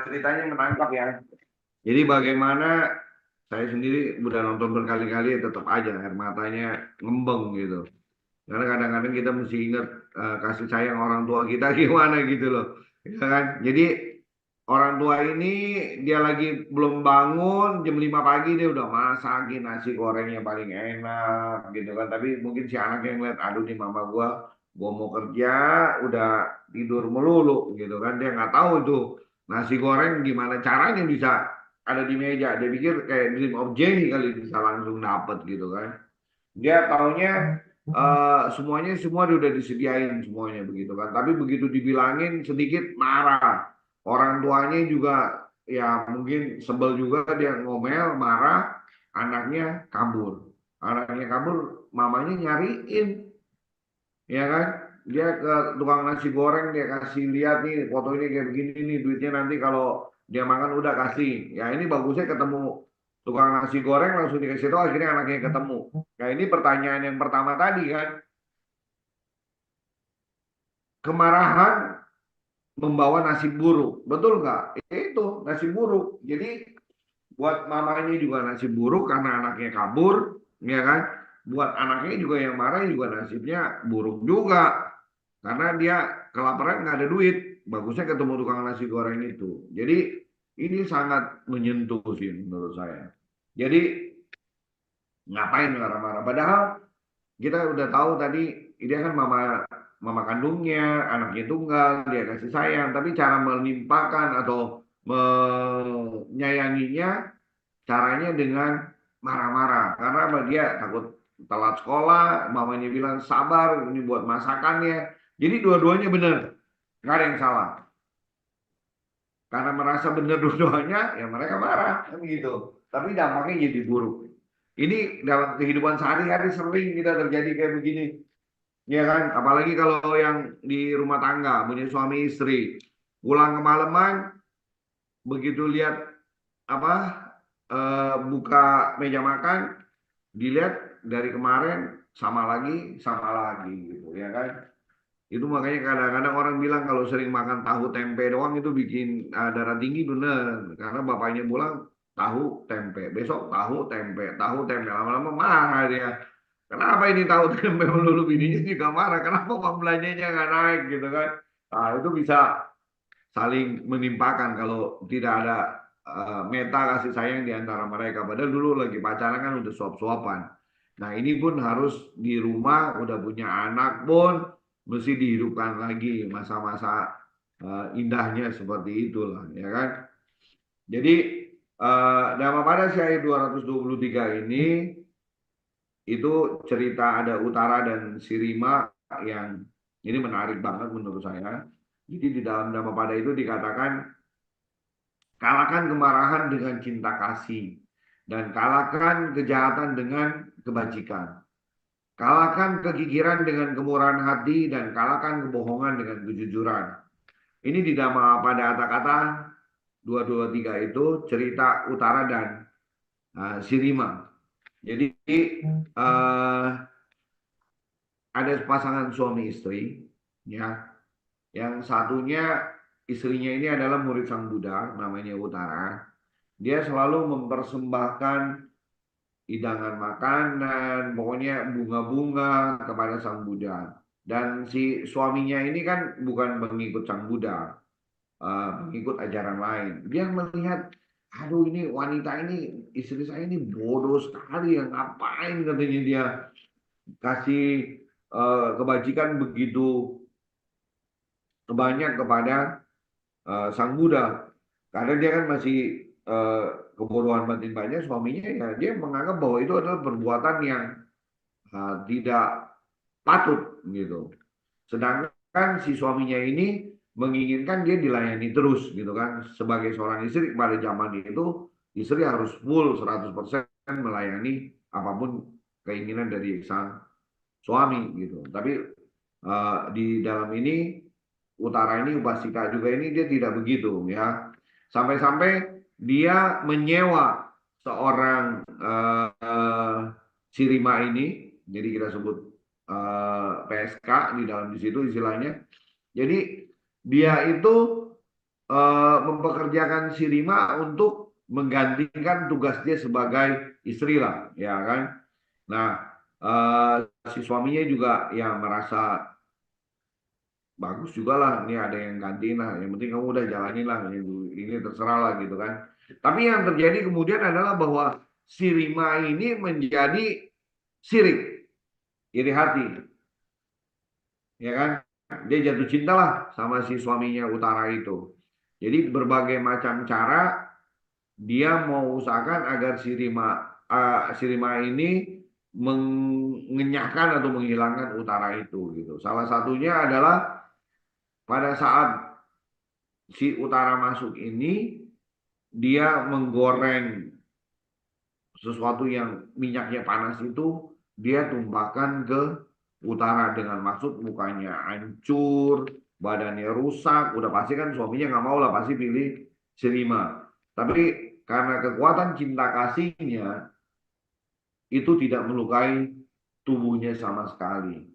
ceritanya menangkap ya. Jadi bagaimana saya sendiri udah nonton berkali-kali tetap aja air matanya ngembeng gitu. Karena kadang-kadang kita mesti ingat kasih sayang orang tua kita gimana gitu loh. Ya kan? Jadi orang tua ini dia lagi belum bangun jam 5 pagi dia udah masakin nasi goreng yang paling enak gitu kan. Tapi mungkin si anak yang ngeliat aduh nih mama gua mau kerja udah tidur melulu gitu kan. Dia nggak tahu itu nasi goreng gimana caranya bisa ada di meja. Dia pikir kayak dream of Jenny kali bisa langsung dapet gitu kan. Dia taunya semuanya semua udah disediain semuanya begitu kan. Tapi begitu dibilangin sedikit marah. Orang tuanya juga ya mungkin sebel juga dia ngomel, marah, anaknya kabur. Anaknya kabur, mamanya nyariin, ya kan? Dia ke tukang nasi goreng dia kasih lihat nih foto ini kayak begini nih duitnya nanti kalau dia makan udah kasih. Ya ini bagusnya ketemu tukang nasi goreng langsung dikasih tahu akhirnya anaknya ketemu. Nah ini pertanyaan yang pertama tadi kan kemarahan membawa nasib buruk, betul nggak? Itu nasib buruk. Jadi buat mamanya juga nasib buruk karena anaknya kabur, ya kan? Buat anaknya juga yang marah juga nasibnya buruk juga karena dia kelaparan nggak ada duit. Bagusnya ketemu tukang nasi goreng itu. Jadi ini sangat menyentuh sih menurut saya. Jadi ngapain marah-marah? Padahal kita udah tahu tadi dia kan mama mama kandungnya, anaknya tunggal, dia kasih sayang, tapi cara menimpakan atau menyayanginya caranya dengan marah-marah karena apa dia takut telat sekolah, mamanya bilang sabar ini buat masakannya. Jadi dua-duanya benar, nggak ada yang salah. Karena merasa benar dua-duanya, ya mereka marah kan gitu. Tapi dampaknya jadi buruk. Ini dalam kehidupan sehari-hari sering kita terjadi kayak begini. Ya kan, apalagi kalau yang di rumah tangga, punya suami istri, pulang kemalaman, begitu lihat apa buka meja makan, dilihat dari kemarin sama lagi gitu ya kan. Itu makanya kadang-kadang orang bilang kalau sering makan tahu tempe doang itu bikin darah tinggi bener, karena bapaknya pulang tahu tempe, besok tahu tempe, lama-lama marah dia. Kenapa ini tahu tempe melulu bininya juga marah. Kenapa uang belanjanya nggak naik gitu kan? Nah, itu bisa saling menimpakan kalau tidak ada meta kasih sayang di antara mereka. Padahal dulu lagi pacaran kan udah suap-suapan. Nah ini pun harus di rumah udah punya anak pun mesti dihidupkan lagi masa-masa indahnya seperti itulah ya kan. Jadi Dhamma pada si ayat 223 ini itu cerita ada utara dan sirima yang ini menarik banget menurut saya. Jadi di dalam Dhammapada itu dikatakan kalahkan kemarahan dengan cinta kasih dan kalahkan kejahatan dengan kebajikan. Kalahkan kegigiran dengan kemurahan hati dan kalahkan kebohongan dengan kejujuran. Ini di Dhammapada kata-kata 223 itu cerita utara dan sirima. Jadi ada pasangan suami istri, ya, yang satunya istrinya ini adalah murid Sang Buddha, namanya Utara. Dia selalu mempersembahkan hidangan makanan, pokoknya bunga-bunga kepada Sang Buddha. Dan si suaminya ini kan bukan pengikut Sang Buddha, pengikut ajaran lain. Dia melihat, aduh ini wanita ini, istri saya ini bodoh sekali, yang ngapain katanya dia kasih kebajikan begitu banyak kepada Sang Buddha. Karena dia kan masih kebodohan batin banyak, suaminya ya dia menganggap bahwa itu adalah perbuatan yang tidak patut gitu. Sedangkan si suaminya ini menginginkan dia dilayani terus gitu kan. Sebagai seorang istri pada zaman itu istri harus full 100% melayani apapun keinginan dari sang suami gitu. Tapi di dalam ini Utara ini Upasika juga ini dia tidak begitu ya. Sampai-sampai dia menyewa seorang Sirima ini, jadi kita sebut PSK di dalam di situ istilahnya. Jadi dia itu mempekerjakan si Rima untuk menggantikan tugas dia sebagai istri lah, ya kan. Nah, si suaminya juga ya merasa bagus juga lah, ini ada yang gantiin lah, yang penting kamu udah jalanin lah, ini terserah lah gitu kan. Tapi yang terjadi kemudian adalah bahwa si Rima ini menjadi sirik, iri hati, ya kan. Dia jatuh cinta lah sama si suaminya utara itu. Jadi berbagai macam cara dia mau usahakan agar si Rima ini mengenyahkan atau menghilangkan utara itu gitu. Salah satunya adalah pada saat si utara masuk ini dia menggoreng sesuatu yang minyaknya panas itu, dia tumpahkan ke utara dengan maksud mukanya hancur, badannya rusak. Udah pasti kan suaminya nggak mau lah, pasti pilih si Rima. Tapi karena kekuatan cinta kasihnya itu tidak melukai tubuhnya sama sekali.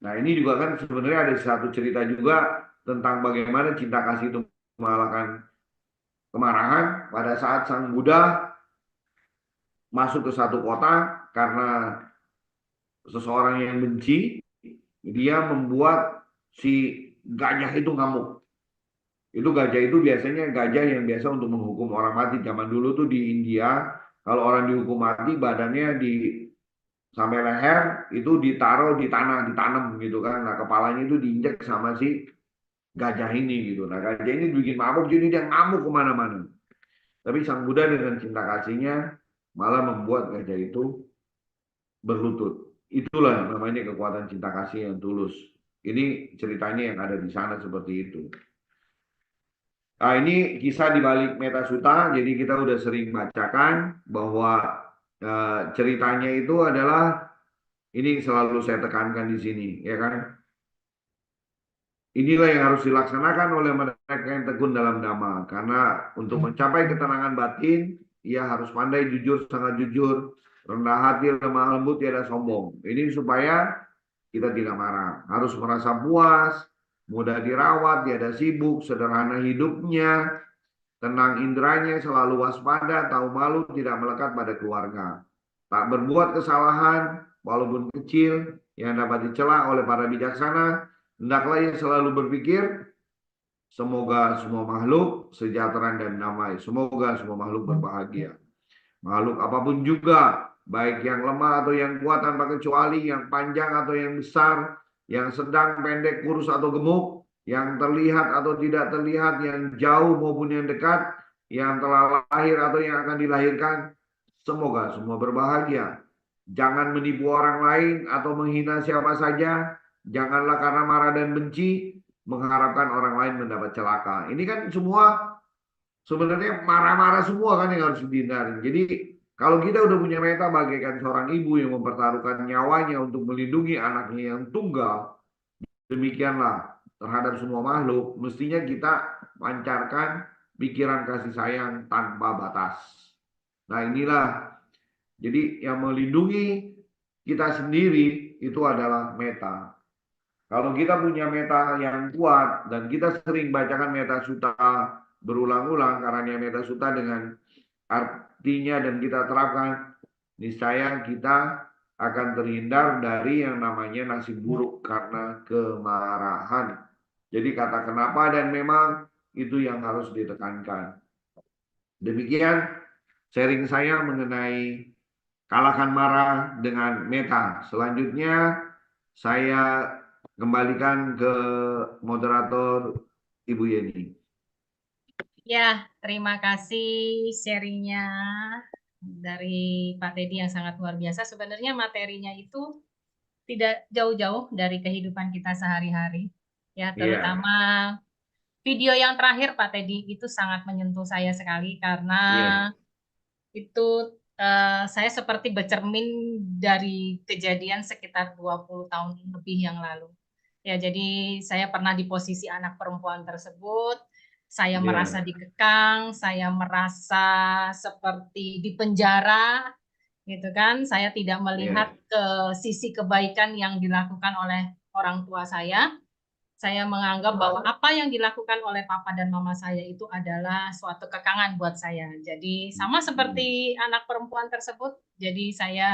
Nah, ini juga kan sebenarnya ada satu cerita juga tentang bagaimana cinta kasih itu mengalahkan kemarahan pada saat Sang Buddha masuk ke satu kota karena seseorang yang benci, dia membuat si gajah itu ngamuk. Itu gajah itu biasanya gajah yang biasa untuk menghukum orang mati. Zaman dulu tuh di India, kalau orang dihukum mati badannya di sampai leher itu ditaruh di tanah, ditanam gitu kan. Nah, kepalanya itu diinjak sama si gajah ini gitu. Nah, gajah ini bikin mabuk, jadi dia ngamuk kemana-mana. Tapi Sang Buddha dengan cinta kasihnya malah membuat gajah itu berlutut. Itulah namanya kekuatan cinta kasih yang tulus. Ini ceritanya yang ada di sana seperti itu. Nah, ini kisah di balik Meta Sutta. Jadi kita udah sering bacakan bahwa ceritanya itu adalah ini selalu saya tekankan di sini, ya kan? Inilah yang harus dilaksanakan oleh mereka yang tekun dalam dhamma. Karena untuk mencapai ketenangan batin, ia harus pandai jujur, sangat jujur, rendah hati, lemah lembut, tiada sombong. Ini supaya kita tidak marah. Harus merasa puas, mudah dirawat, tiada sibuk, sederhana hidupnya, tenang indranya, selalu waspada, tahu malu, tidak melekat pada keluarga. Tak berbuat kesalahan, walaupun kecil, yang dapat dicela oleh para bijaksana. Hendaklah ia selalu berpikir, semoga semua makhluk sejahtera dan damai. Semoga semua makhluk berbahagia. Makhluk apapun juga, baik yang lemah atau yang kuat tanpa kecuali, yang panjang atau yang besar, yang sedang, pendek, kurus atau gemuk, yang terlihat atau tidak terlihat, yang jauh maupun yang dekat, yang telah lahir atau yang akan dilahirkan, semoga semua berbahagia. Jangan menipu orang lain atau menghina siapa saja. Janganlah karena marah dan benci mengharapkan orang lain mendapat celaka. Ini kan semua sebenarnya marah-marah semua kan yang harus dihindari. Jadi kalau kita udah punya meta bagaikan seorang ibu yang mempertaruhkan nyawanya untuk melindungi anaknya yang tunggal, demikianlah terhadap semua makhluk, mestinya kita pancarkan pikiran kasih sayang tanpa batas. Nah, inilah jadi yang melindungi kita sendiri itu adalah meta. Kalau kita punya meta yang kuat dan kita sering bacakan Meta Sutta berulang-ulang, karena Meta Sutta dengan artinya dan kita terapkan, niscaya kita akan terhindar dari yang namanya nasib buruk karena kemarahan. Jadi kata kenapa dan memang itu yang harus ditekankan. Demikian sharing saya mengenai kalahkan marah dengan meta. Selanjutnya saya kembalikan ke moderator Ibu Yeni. Ya, terima kasih sharingnya dari Pak Teddy yang sangat luar biasa. Sebenarnya materinya itu tidak jauh-jauh dari kehidupan kita sehari-hari. Ya, terutama video yang terakhir Pak Teddy itu sangat menyentuh saya sekali karena itu saya seperti bercermin dari kejadian sekitar 20 tahun lebih yang lalu. Ya, jadi saya pernah di posisi anak perempuan tersebut. Saya merasa dikekang, saya merasa seperti di penjara, gitu kan. Saya tidak melihat ke sisi kebaikan yang dilakukan oleh orang tua saya. Saya menganggap bahwa apa yang dilakukan oleh papa dan mama saya itu adalah suatu kekangan buat saya. Jadi sama seperti anak perempuan tersebut, jadi saya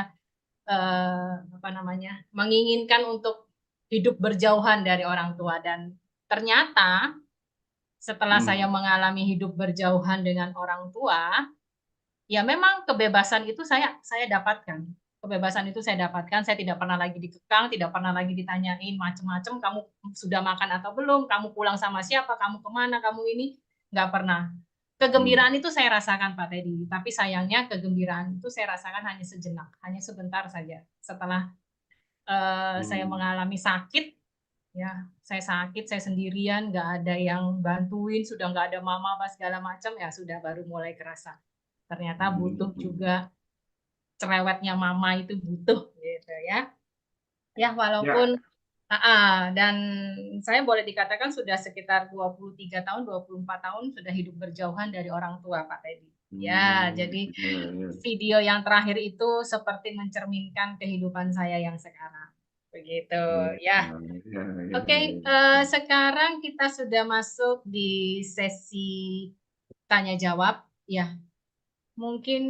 menginginkan untuk hidup berjauhan dari orang tua, dan ternyata setelah saya mengalami hidup berjauhan dengan orang tua, ya memang kebebasan itu saya dapatkan. Kebebasan itu saya dapatkan, saya tidak pernah lagi dikekang, tidak pernah lagi ditanyain macam-macam, kamu sudah makan atau belum, kamu pulang sama siapa, kamu kemana, kamu ini, nggak pernah. Kegembiraan itu saya rasakan Pak Teddy, tapi sayangnya kegembiraan itu saya rasakan hanya sejenak, hanya sebentar saja. Setelah saya mengalami sakit, ya saya sakit, saya sendirian, nggak ada yang bantuin, sudah nggak ada mama apa segala macam, ya sudah baru mulai kerasa. Ternyata butuh juga cerewetnya mama, itu butuh gitu ya. Ya walaupun dan saya boleh dikatakan sudah sekitar 23 tahun, 24 tahun sudah hidup berjauhan dari orang tua Pak Teddy. Ya, jadi video yang terakhir itu seperti mencerminkan kehidupan saya yang sekarang. Begitu ya. Oke, sekarang kita sudah masuk di sesi tanya jawab ya. Mungkin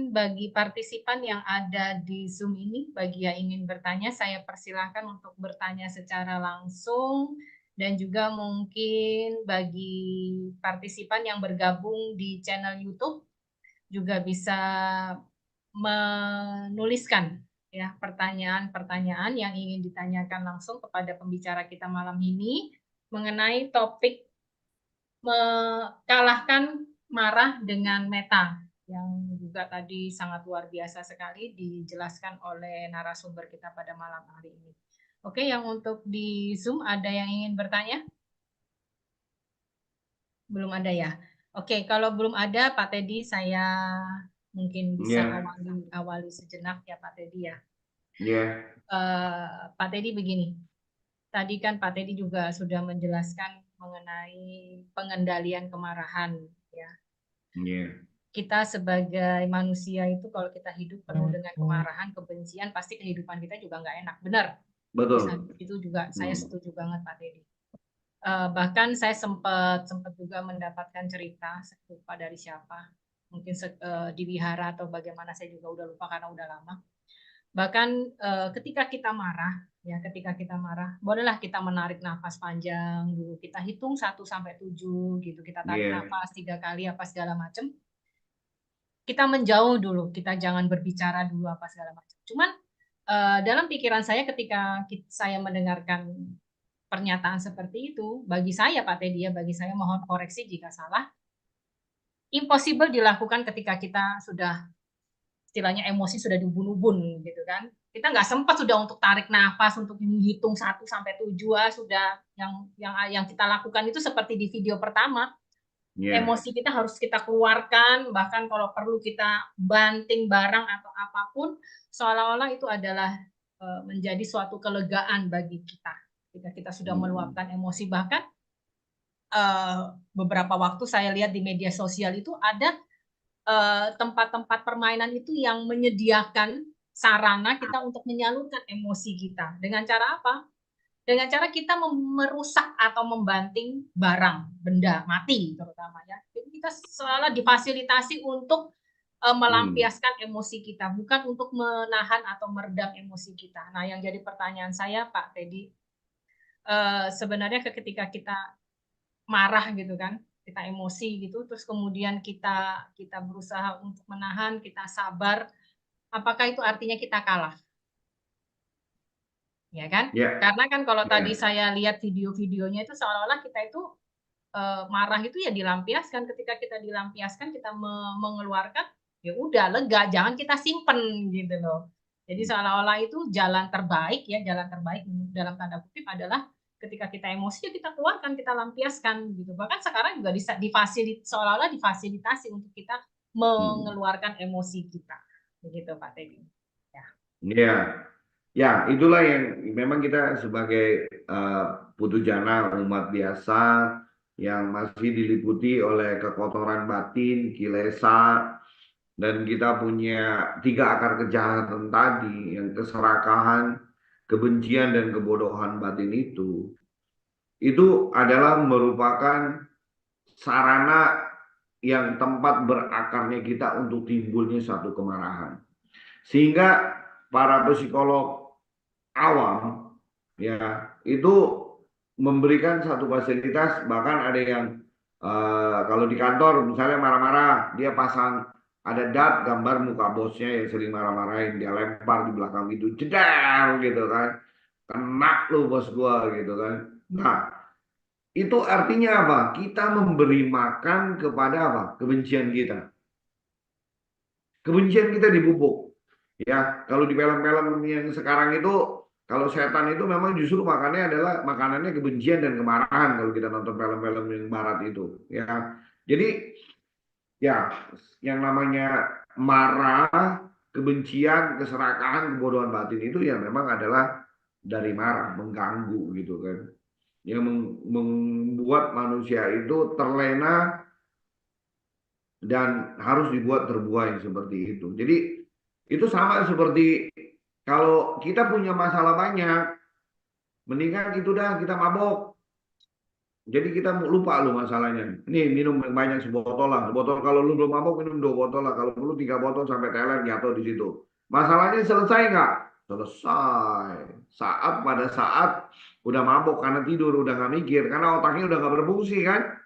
bagi partisipan yang ada di Zoom ini, bagi yang ingin bertanya, saya persilahkan untuk bertanya secara langsung, dan juga mungkin bagi partisipan yang bergabung di channel YouTube juga bisa menuliskan ya pertanyaan-pertanyaan yang ingin ditanyakan langsung kepada pembicara kita malam ini mengenai topik kalahkan marah dengan meta, yang juga tadi sangat luar biasa sekali dijelaskan oleh narasumber kita pada malam hari ini. Oke, yang untuk di Zoom ada yang ingin bertanya? Belum ada ya? Oke, kalau belum ada Pak Teddy, saya mungkin bisa awali sejenak ya Pak Teddy ya. Pak Teddy begini, tadi kan Pak Teddy juga sudah menjelaskan mengenai pengendalian kemarahan ya. Kita sebagai manusia itu kalau kita hidup penuh dengan kemarahan, kebencian, pasti kehidupan kita juga nggak enak, benar? Betul. Itu juga saya setuju banget Pak Teddy. Bahkan saya sempat juga mendapatkan cerita, saya lupa dari siapa, mungkin di wihara atau bagaimana, saya juga udah lupa karena udah lama. Bahkan ketika kita marah, bolehlah kita menarik nafas panjang dulu, kita hitung 1 sampai 7 gitu, kita tarik nafas 3 kali apa segala macam. Kita menjauh dulu, kita jangan berbicara dulu apa segala macam. Cuman dalam pikiran saya ketika saya mendengarkan pernyataan seperti itu, bagi saya Pak Teddy ya, bagi saya, mohon koreksi jika salah, impossible dilakukan ketika kita sudah istilahnya emosi sudah diubun-ubun gitu kan. Kita nggak sempat sudah untuk tarik nafas, untuk menghitung 1 sampai 7, sudah yang kita lakukan itu seperti di video pertama. Emosi kita harus kita keluarkan, bahkan kalau perlu kita banting barang atau apapun, seolah-olah itu adalah menjadi suatu kelegaan bagi kita ketika kita sudah meluapkan emosi. Bahkan beberapa waktu saya lihat di media sosial itu ada tempat-tempat permainan itu yang menyediakan sarana kita untuk menyalurkan emosi kita. Dengan cara apa? Dengan cara kita merusak atau membanting barang, benda mati terutama ya. Jadi kita selalu difasilitasi untuk melampiaskan emosi kita, bukan untuk menahan atau meredam emosi kita. Nah, yang jadi pertanyaan saya Pak Teddy, sebenarnya ketika kita marah gitu kan, kita emosi gitu, terus kemudian kita berusaha untuk menahan, kita sabar, apakah itu artinya kita kalah? Ya kan? Karena kan kalau tadi saya lihat video-videonya itu seolah-olah kita itu marah itu ya dilampiaskan, ketika kita dilampiaskan, kita mengeluarkan, ya udah lega, jangan kita simpen gitu loh. Jadi seolah-olah itu jalan terbaik dalam tanda kutip adalah ketika kita emosi ya kita keluarkan, kita lampiaskan gitu. Bahkan sekarang juga seolah-olah difasilitasi untuk kita mengeluarkan emosi kita. Begitu Pak Teddy. Ya, itulah yang memang kita sebagai putu jana umat biasa yang masih diliputi oleh kekotoran batin, kilesa, dan kita punya 3 akar kejahatan tadi, yang keserakahan, kebencian, dan kebodohan batin itu. itu adalah merupakan sarana yang tempat berakarnya kita untuk timbulnya satu kemarahan. Sehingga para psikolog awam ya itu memberikan satu fasilitas, bahkan ada yang kalau di kantor misalnya marah-marah, dia pasang ada gambar muka bosnya yang sering marah-marahin, dia lempar di belakang itu, jedar gitu kan, kena lu bos gua gitu kan. Nah, itu artinya apa? Kita memberi makan kepada apa? Kebencian kita. Kebencian kita dipupuk. Ya, kalau di film-film yang sekarang itu, kalau setan itu memang justru makannya adalah makanannya kebencian dan kemarahan kalau kita nonton film-film yang barat itu. Ya, jadi ya yang namanya marah, kebencian, keserakahan, kebodohan batin itu ya memang adalah dari marah, mengganggu gitu kan. Yang membuat manusia itu terlena dan harus dibuat terbuai seperti itu. Jadi itu sama seperti kalau kita punya masalah banyak, mendingan itu dah kita mabok. Jadi kita lupa lu masalahnya. Nih minum banyak sebotol lah. Sebotol kalau lu belum mabok minum 2 botol lah. Kalau perlu 3 botol sampai teler jatuh di situ. Masalahnya selesai nggak? Selesai. Pada saat udah mabok karena tidur, udah nggak mikir, karena otaknya udah nggak berfungsi kan.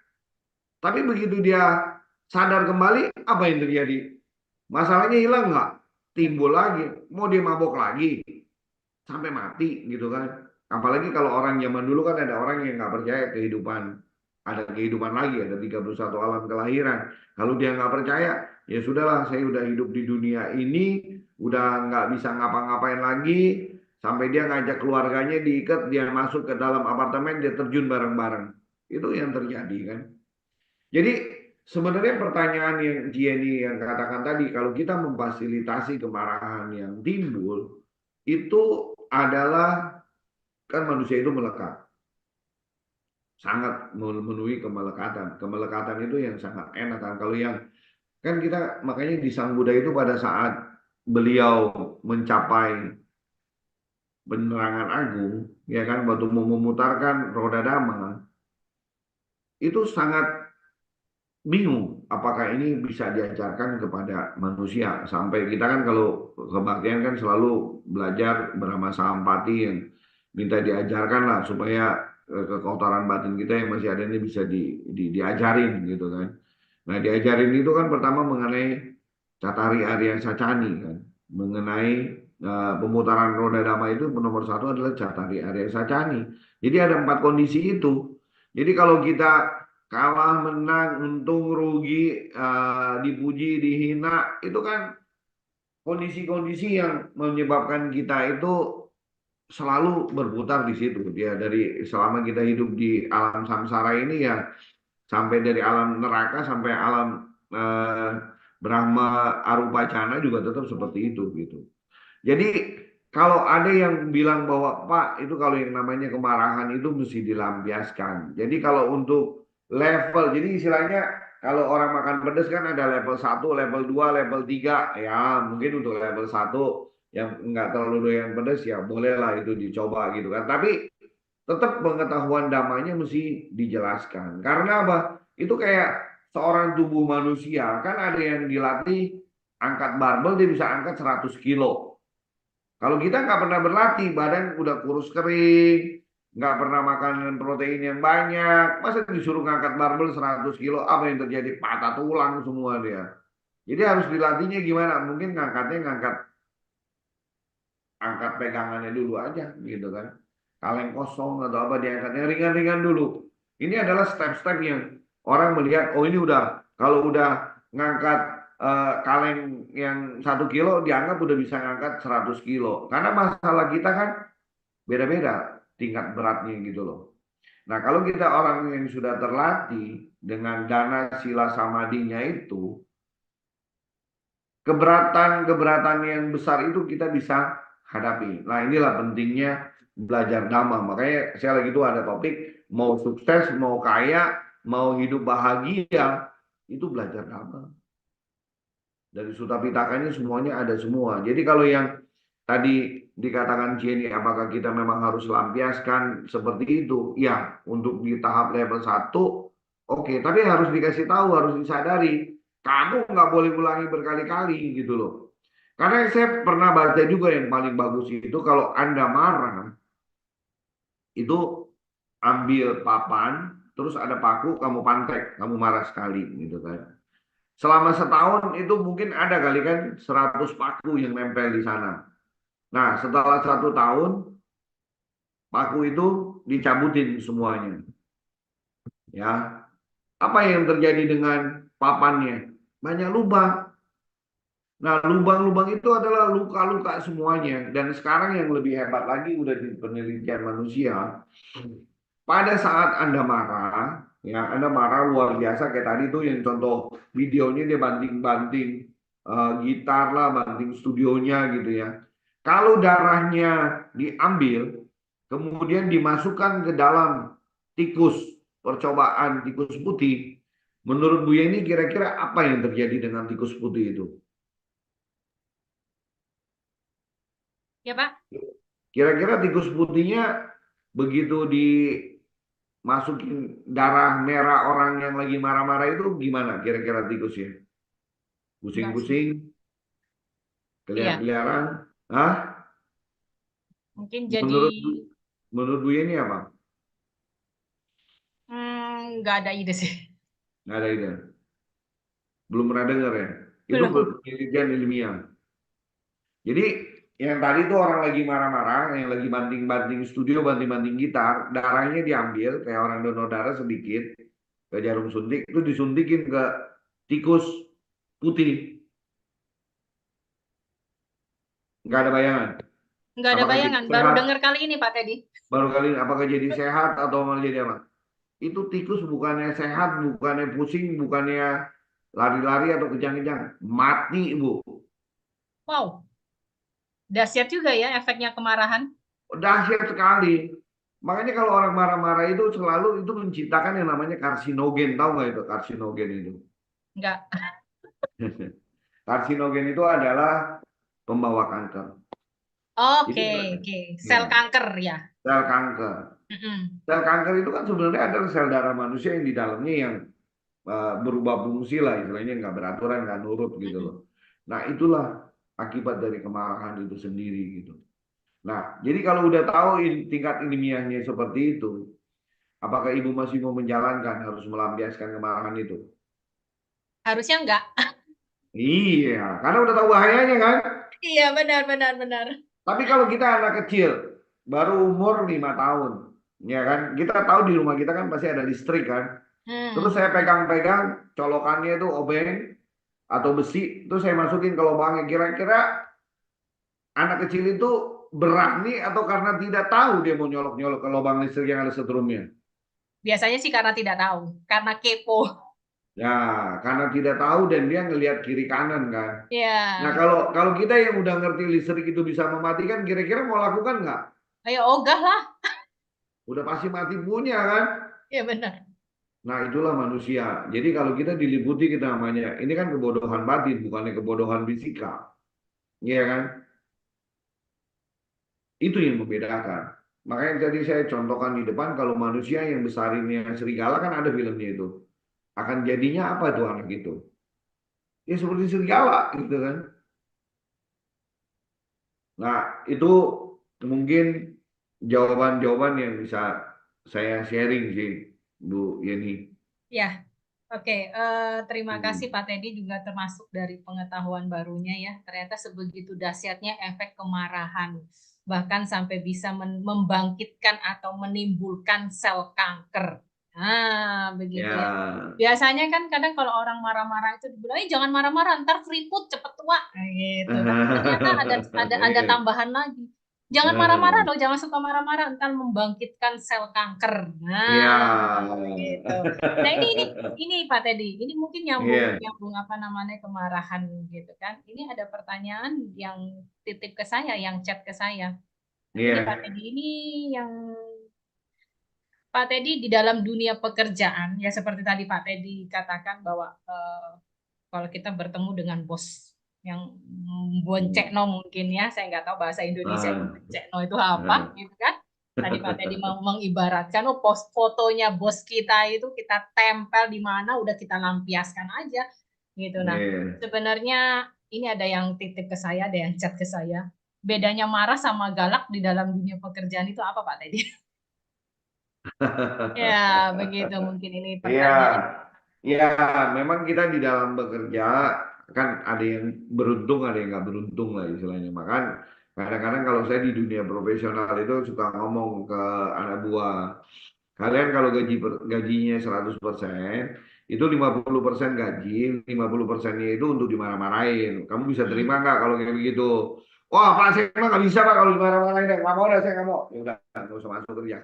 Tapi begitu dia sadar kembali, apa yang terjadi? Masalahnya hilang nggak? Timbul lagi. Mau dia mabok lagi sampai mati gitu kan. Apalagi kalau orang zaman dulu kan ada orang yang nggak percaya kehidupan, ada kehidupan lagi, ada 31 alam kelahiran. Kalau dia nggak percaya, ya sudahlah, saya udah hidup di dunia ini, udah nggak bisa ngapa-ngapain lagi, sampai dia ngajak keluarganya diikat, dia masuk ke dalam apartemen, dia terjun bareng-bareng. Itu yang terjadi kan. Jadi sebenarnya pertanyaan yang Jenny yang katakan tadi, kalau kita memfasilitasi kemarahan yang timbul, itu adalah kan manusia itu melekat, sangat memenuhi kemelekatan. Kemelekatan itu yang sangat enak kan. Kalau yang kan kita makanya di Sang Buddha itu pada saat beliau mencapai penerangan agung, ya kan, waktu memutarkan roda dhamma, itu sangat bingung apakah ini bisa diajarkan kepada manusia. Sampai kita kan kalau kebaktian kan selalu belajar bernama sampati yang minta diajarkan lah supaya kekotoran batin kita yang masih ada ini bisa diajarin gitu kan. Nah, diajarin itu kan pertama mengenai Catari Arya Sacani kan, mengenai pemutaran roda dhamma itu nomor satu adalah Catari Arya Sacani. Jadi ada 4 kondisi itu. Jadi kalau kita kalah, menang, untung, rugi, dipuji, dihina, itu kan kondisi-kondisi yang menyebabkan kita itu selalu berputar di situ. Dia dari selama kita hidup di alam samsara ini ya, sampai dari alam neraka sampai alam eh, Brahma Arupacana juga tetap seperti itu gitu. Jadi kalau ada yang bilang bahwa Pak itu kalau yang namanya kemarahan itu mesti dilampiaskan. Jadi kalau untuk level, jadi istilahnya kalau orang makan pedas kan ada level 1, level 2, level 3. Ya mungkin untuk level 1 yang nggak terlalu doyan pedas ya bolehlah itu dicoba gitu kan. Tapi tetap pengetahuan damanya mesti dijelaskan. Karena apa? Itu kayak seorang tubuh manusia kan ada yang dilatih angkat barbel dia bisa angkat 100 kilo. Kalau kita nggak pernah berlatih, badan udah kurus kering, nggak pernah makan protein yang banyak, masa disuruh ngangkat barbel 100 kilo, apa yang terjadi? Patah tulang semua dia. Jadi harus dilatihnya gimana? Mungkin ngangkat angkat pegangannya dulu aja gitu kan. Kaleng kosong atau apa diangkatnya ringan-ringan dulu. Ini adalah step-step yang orang melihat, oh ini udah, kalau udah ngangkat kaleng yang 1 kilo dianggap udah bisa ngangkat 100 kilo. Karena masalah kita kan beda-beda tingkat beratnya gitu loh. Nah kalau kita orang yang sudah terlatih dengan dana sila samadinya itu, keberatan-keberatan yang besar itu kita bisa hadapi. Nah inilah pentingnya belajar dhamma. Makanya saya lagi itu ada topik, mau sukses, mau kaya, mau hidup bahagia, itu belajar dhamma. Dari Sutta Pitakanya semuanya ada semua. Jadi kalau yang tadi dikatakan Jenny, apakah kita memang harus lampiaskan seperti itu? Ya, untuk di tahap level 1, oke. Tapi harus dikasih tahu, harus disadari. Kamu nggak boleh ulangi berkali-kali gitu loh. Karena saya pernah baca juga yang paling bagus itu kalau Anda marah, itu ambil papan, terus ada paku, kamu pantek, kamu marah sekali gitu kan. Selama setahun itu mungkin ada kali kan 100 paku yang nempel di sana. Nah, setelah 1 tahun, paku itu dicabutin semuanya. Ya, apa yang terjadi dengan papannya? Banyak lubang. Nah, lubang-lubang itu adalah luka-luka semuanya. Dan sekarang yang lebih hebat lagi udah di penelitian manusia. Pada saat Anda marah, ya Anda marah luar biasa kayak tadi tuh yang contoh videonya dia banting-banting gitar lah, banting studionya gitu ya. Kalau darahnya diambil, kemudian dimasukkan ke dalam tikus, percobaan tikus putih, menurut Bu Yeni kira-kira apa yang terjadi dengan tikus putih itu? Ya, Pak. Kira-kira tikus putihnya begitu dimasukin darah merah orang yang lagi marah-marah itu gimana kira-kira tikusnya? Enggak sih. Pusing-pusing, Iya, keliar-keliaran? Hah? mungkin jadi Menurut menurut Bu Yeni apa? nggak ada ide sih. Nggak ada ide. Belum pernah dengar ya. Itu Belum. penelitian ilmiah. Jadi yang tadi tuh orang lagi marah-marah, yang lagi banting-banting studio, banting-banting gitar, darahnya diambil kayak orang donor darah sedikit ke jarum suntik, itu disuntikin ke tikus putih. Nggak ada bayangan. Nggak ada Apakah jadi bayangan. Baru sehat? dengar kali ini, Pak Teddy. Baru kali ini, apakah jadi sehat atau malah jadi apa? Itu tikus bukannya sehat, bukannya pusing, bukannya lari-lari atau kejang-kejang. Mati, Bu. Wow, dahsyat juga ya efeknya kemarahan. Dahsyat sekali. Makanya kalau orang marah-marah itu selalu itu menciptakan yang namanya karsinogen. Tahu nggak itu karsinogen itu? Nggak. Karsinogen itu adalah pembawa kanker. Oke, Jadi, oke. Sel ya, kanker ya. sel kanker. Mm-mm. Sel kanker itu kan sebenarnya adalah sel darah manusia yang di dalamnya yang berubah fungsi lah, istilahnya nggak beraturan, nggak nurut gitu loh. Mm-mm. Nah, itulah akibat dari kemarahan itu sendiri gitu. Nah, jadi kalau udah tahu tingkat ilmiahnya seperti itu, apakah ibu masih mau menjalankan harus melampiaskan kemarahan itu? Harusnya nggak. Iya, karena udah tahu bahayanya kan. Iya, benar, benar, benar. Tapi kalau kita anak kecil, baru umur 5 tahun, ya kan, kita tahu di rumah kita kan pasti ada listrik kan. Terus Hmm. saya pegang-pegang colokannya itu obeng atau besi, terus saya masukin ke lubangnya. Kira-kira anak kecil itu berani atau karena tidak tahu dia mau nyolok-nyolok ke lubang listrik yang ada setrumnya? Biasanya sih karena tidak tahu, karena kepo. Ya, karena tidak tahu dan dia ngelihat kiri kanan kan. Nah, Ya, kalau kalau kita yang udah ngerti listrik itu bisa mematikan, kira-kira mau lakukan nggak? ayo ogah lah. Udah pasti mati punya kan? Ya benar. Nah, itulah manusia. Jadi kalau kita diliputi kita namanya, ini kan kebodohan batin, bukannya kebodohan fisika. Iya kan? Itu yang membedakan. Makanya tadi saya contohkan di depan, kalau manusia yang besarinnya serigala kan ada filmnya itu. Akan jadinya apa tuh anak itu? Ya seperti serigala gitu kan. Nah, itu mungkin jawaban-jawaban yang bisa saya sharing sih, Bu Yeni. Ya, oke. Terima kasih Hmm. Pak Teddy juga termasuk dari pengetahuan barunya ya. Ternyata sebegitu dahsyatnya efek kemarahan. Bahkan sampai bisa membangkitkan atau menimbulkan sel kanker. Nah, begitu ya. Ya. Biasanya kan kadang kalau orang marah-marah itu dibilang, jangan marah-marah, ntar keriput cepet tua. Nah, gitu. Tapi ternyata ada Iya. tambahan lagi. Jangan marah-marah loh, jangan suka marah-marah, ntar membangkitkan sel kanker. Iya. Nah, begitu. Nah, ini Pak Teddy, ini mungkin nyambung Iya. nyambung apa namanya kemarahan gitu kan. Ini ada pertanyaan yang titip ke saya, yang chat ke saya. Nah, ini Pak Iya. Teddy, ini yang Pak Teddy di dalam dunia pekerjaan, ya seperti tadi Pak Teddy katakan bahwa kalau kita bertemu dengan bos. yang Hmm. boncekno mungkin ya, saya nggak tahu bahasa Indonesia Ah, boncekno itu apa, ah. gitu kan? Tadi Pak Teddy mengibaratkan, oh post fotonya bos kita itu kita tempel di mana, udah kita lampiaskan aja, gitu. Nah, Iya. sebenarnya ini ada yang titip ke saya, ada yang chat ke saya. Bedanya marah sama galak di dalam dunia pekerjaan itu apa Pak Teddy? Ya, begitu mungkin ini Iya, pertanyaan. iya, memang kita di dalam bekerja kan ada yang beruntung, ada yang nggak beruntung lah istilahnya. Makan kadang-kadang kalau saya di dunia profesional itu suka ngomong ke anak buah, kalian kalau gajinya 100%, itu 50% gaji, 50%-nya itu untuk dimarah-marahin. Kamu bisa terima Hmm. nggak kalau kayak begitu? Wah, Pak, saya mah nggak bisa Pak kalau dimarah-marahin. Nggak mau dah, saya nggak mau. Ya udah, nggak usah masuk kerja.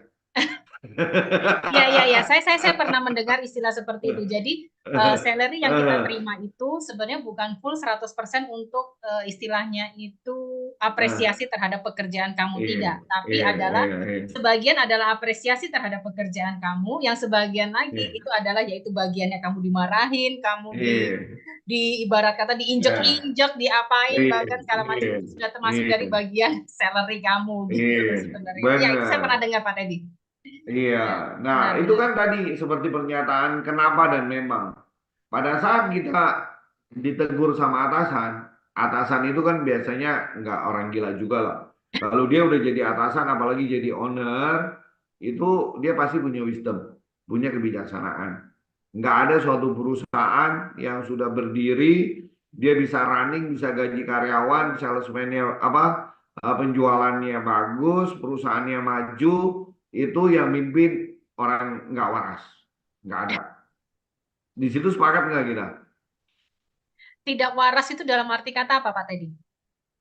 Iya, iya, iya. Saya pernah mendengar istilah seperti itu. Jadi, salary yang kita terima itu sebenarnya bukan full 100% untuk istilahnya itu apresiasi terhadap pekerjaan kamu, Iya, tidak. Tapi iya, adalah iya, iya. sebagian adalah apresiasi terhadap pekerjaan kamu, yang sebagian lagi Iya, itu adalah yaitu bagiannya kamu dimarahin, kamu iya, di ibarat kata nah, diinjek-injek, diapain iya, bahkan segala macam iya, itu sudah termasuk iya, dari bagian salary kamu gitu iya, loh sebenarnya. Ya, itu saya pernah benar. dengar Pak Teddy. Iya, Ya, nah itu benar-benar. kan tadi seperti pernyataan kenapa dan memang. Pada saat kita ditegur sama atasan, atasan itu kan biasanya nggak orang gila juga lah. Kalau dia udah jadi atasan, apalagi jadi owner, itu dia pasti punya wisdom, punya kebijaksanaan. Nggak ada suatu perusahaan yang sudah berdiri, dia bisa running, bisa gaji karyawan, salesman-nya apa, penjualannya bagus, perusahaannya maju, itu yang mimpin orang nggak waras, nggak ada. Di situ sepakat nggak kita? Tidak waras itu dalam arti kata apa Pak Teddy?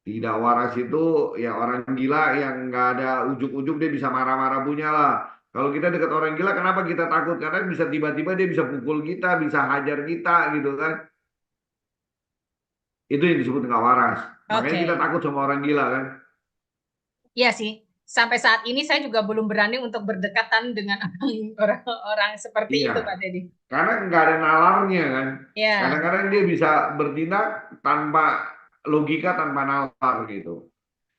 Tidak waras itu ya orang gila yang nggak ada ujuk-ujuk dia bisa marah-marah punya lah. Kalau kita dekat orang gila, kenapa kita takut? Karena bisa tiba-tiba dia bisa pukul kita, bisa hajar kita gitu kan. Itu yang disebut nggak waras. Makanya kita Oke, takut sama orang gila kan. iya sih. Sampai saat ini saya juga belum berani untuk berdekatan dengan orang-orang seperti Iya, itu Pak Teddy. karena nggak ada nalarnya kan. Ya, Kadang-kadang dia bisa bertindak tanpa logika, tanpa nalar gitu.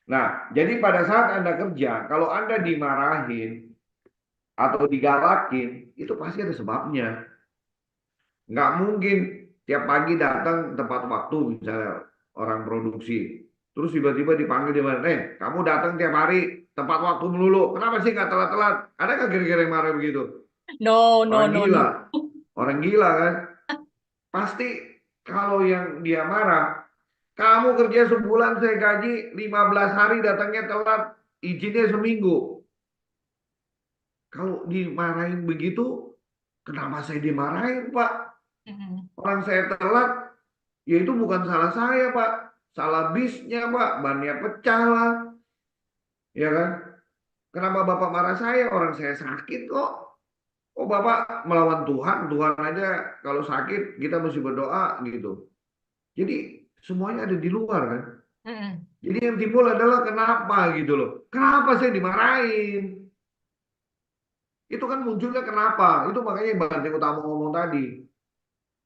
Nah, jadi pada saat Anda kerja, kalau Anda dimarahin atau digalakin, itu pasti ada sebabnya. Nggak mungkin tiap pagi datang tepat waktu misalnya orang produksi. Terus tiba-tiba dipanggil di mana? Kamu datang tiap hari tepat waktu melulu. Kenapa sih nggak telat-telat? Ada nggak kira-kira yang marah begitu? no, no, Orang no, gila. no. Orang gila kan? Pasti kalau yang dia marah, kamu kerja sebulan saya gaji 15 hari datangnya telat, izinnya seminggu. Kalau dimarahin begitu, kenapa saya dimarahin, Pak? Mm-mm. Orang saya telat, ya itu bukan salah saya, Pak. Salah bisnya, Pak. Bannya pecah lah. Ya kan? Kenapa Bapak marah saya? Orang saya sakit kok. Oh, Bapak melawan Tuhan. Tuhan aja kalau sakit kita mesti berdoa gitu. Jadi semuanya ada di luar kan. Mm-mm. Jadi yang timbul adalah kenapa gitu loh. Kenapa saya dimarahin? Itu kan munculnya kenapa? Itu makanya yang Bante Utama ngomong tadi.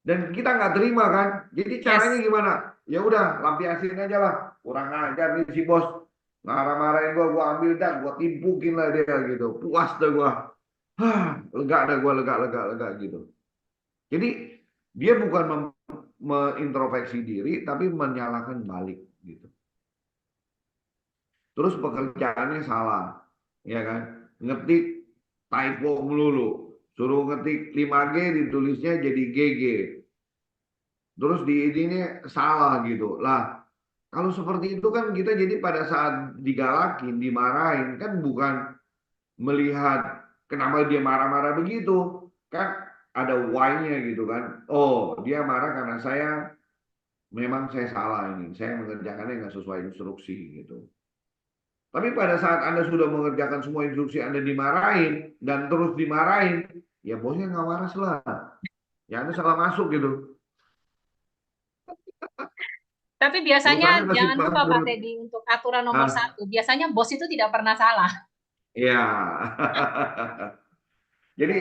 Dan kita nggak terima kan. Jadi caranya Yes. gimana? Ya udah lampiasin aja lah. Kurang ajar nih si bos. Marah-marahin gua ambil dah, gua timpukin lah dia gitu. Puas dah gua. Lega dah gua, lega, lega, lega gitu. Jadi dia bukan mengintrospeksi diri, tapi menyalahkan balik gitu. Terus pekerjaannya salah, ya kan? Ngetik typo melulu. Suruh ngetik 5G ditulisnya jadi GG. Terus di ini salah gitu. Lah, kalau seperti itu kan kita jadi pada saat digalakin, dimarahin kan bukan melihat kenapa dia marah-marah begitu. Kan ada why-nya gitu kan. Oh, dia marah karena memang saya salah ini. Saya mengerjakannya nggak sesuai instruksi gitu. Tapi pada saat Anda sudah mengerjakan semua instruksi Anda dimarahin dan terus dimarahin, ya bosnya nggak waras lah. Ya Anda salah masuk gitu. Tapi biasanya Perusahaannya masih jangan lupa Pak bangkrut. Teddy untuk aturan nomor Ah, satu. Biasanya bos itu tidak pernah salah. ya. Jadi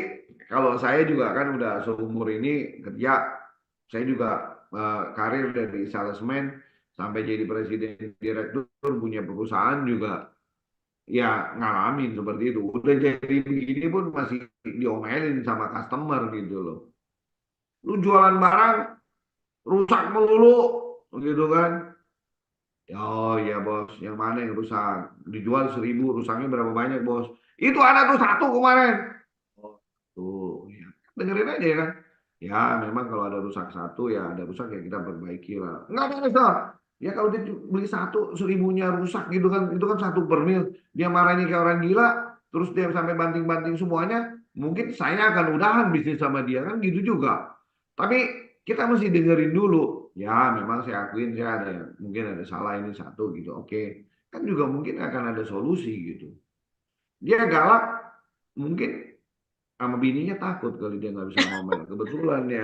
kalau saya juga kan udah seumur ini kerja, saya juga karir dari salesman. sampai jadi presiden direktur punya perusahaan juga ya ngalamin seperti itu. Udah jadi begini pun masih diomelin sama customer gitu loh. Lu jualan barang rusak melulu gitu kan. Oh iya bos, yang mana yang rusak? Dijual 1.000, rusaknya berapa banyak bos? Itu ada tuh satu kemarin. Oh, tuh, ya. Dengerin aja ya kan. Ya memang kalau ada rusak satu ya ada rusak ya kita perbaiki lah. Enggak ada rusak. Ya kalau dia beli satu 1.000-nya rusak gitu kan, itu kan satu per mil. Dia marahnya kayak orang gila, terus dia sampai banting-banting semuanya. Mungkin saya akan udahan bisnis sama dia kan gitu juga. Tapi kita mesti dengerin dulu. Ya, memang saya akuin saya ada mungkin ada salah ini satu gitu. Oke. Kan juga mungkin akan ada solusi gitu. Dia galak, mungkin sama bininya takut kalau dia nggak bisa ngomel. Kebetulan ya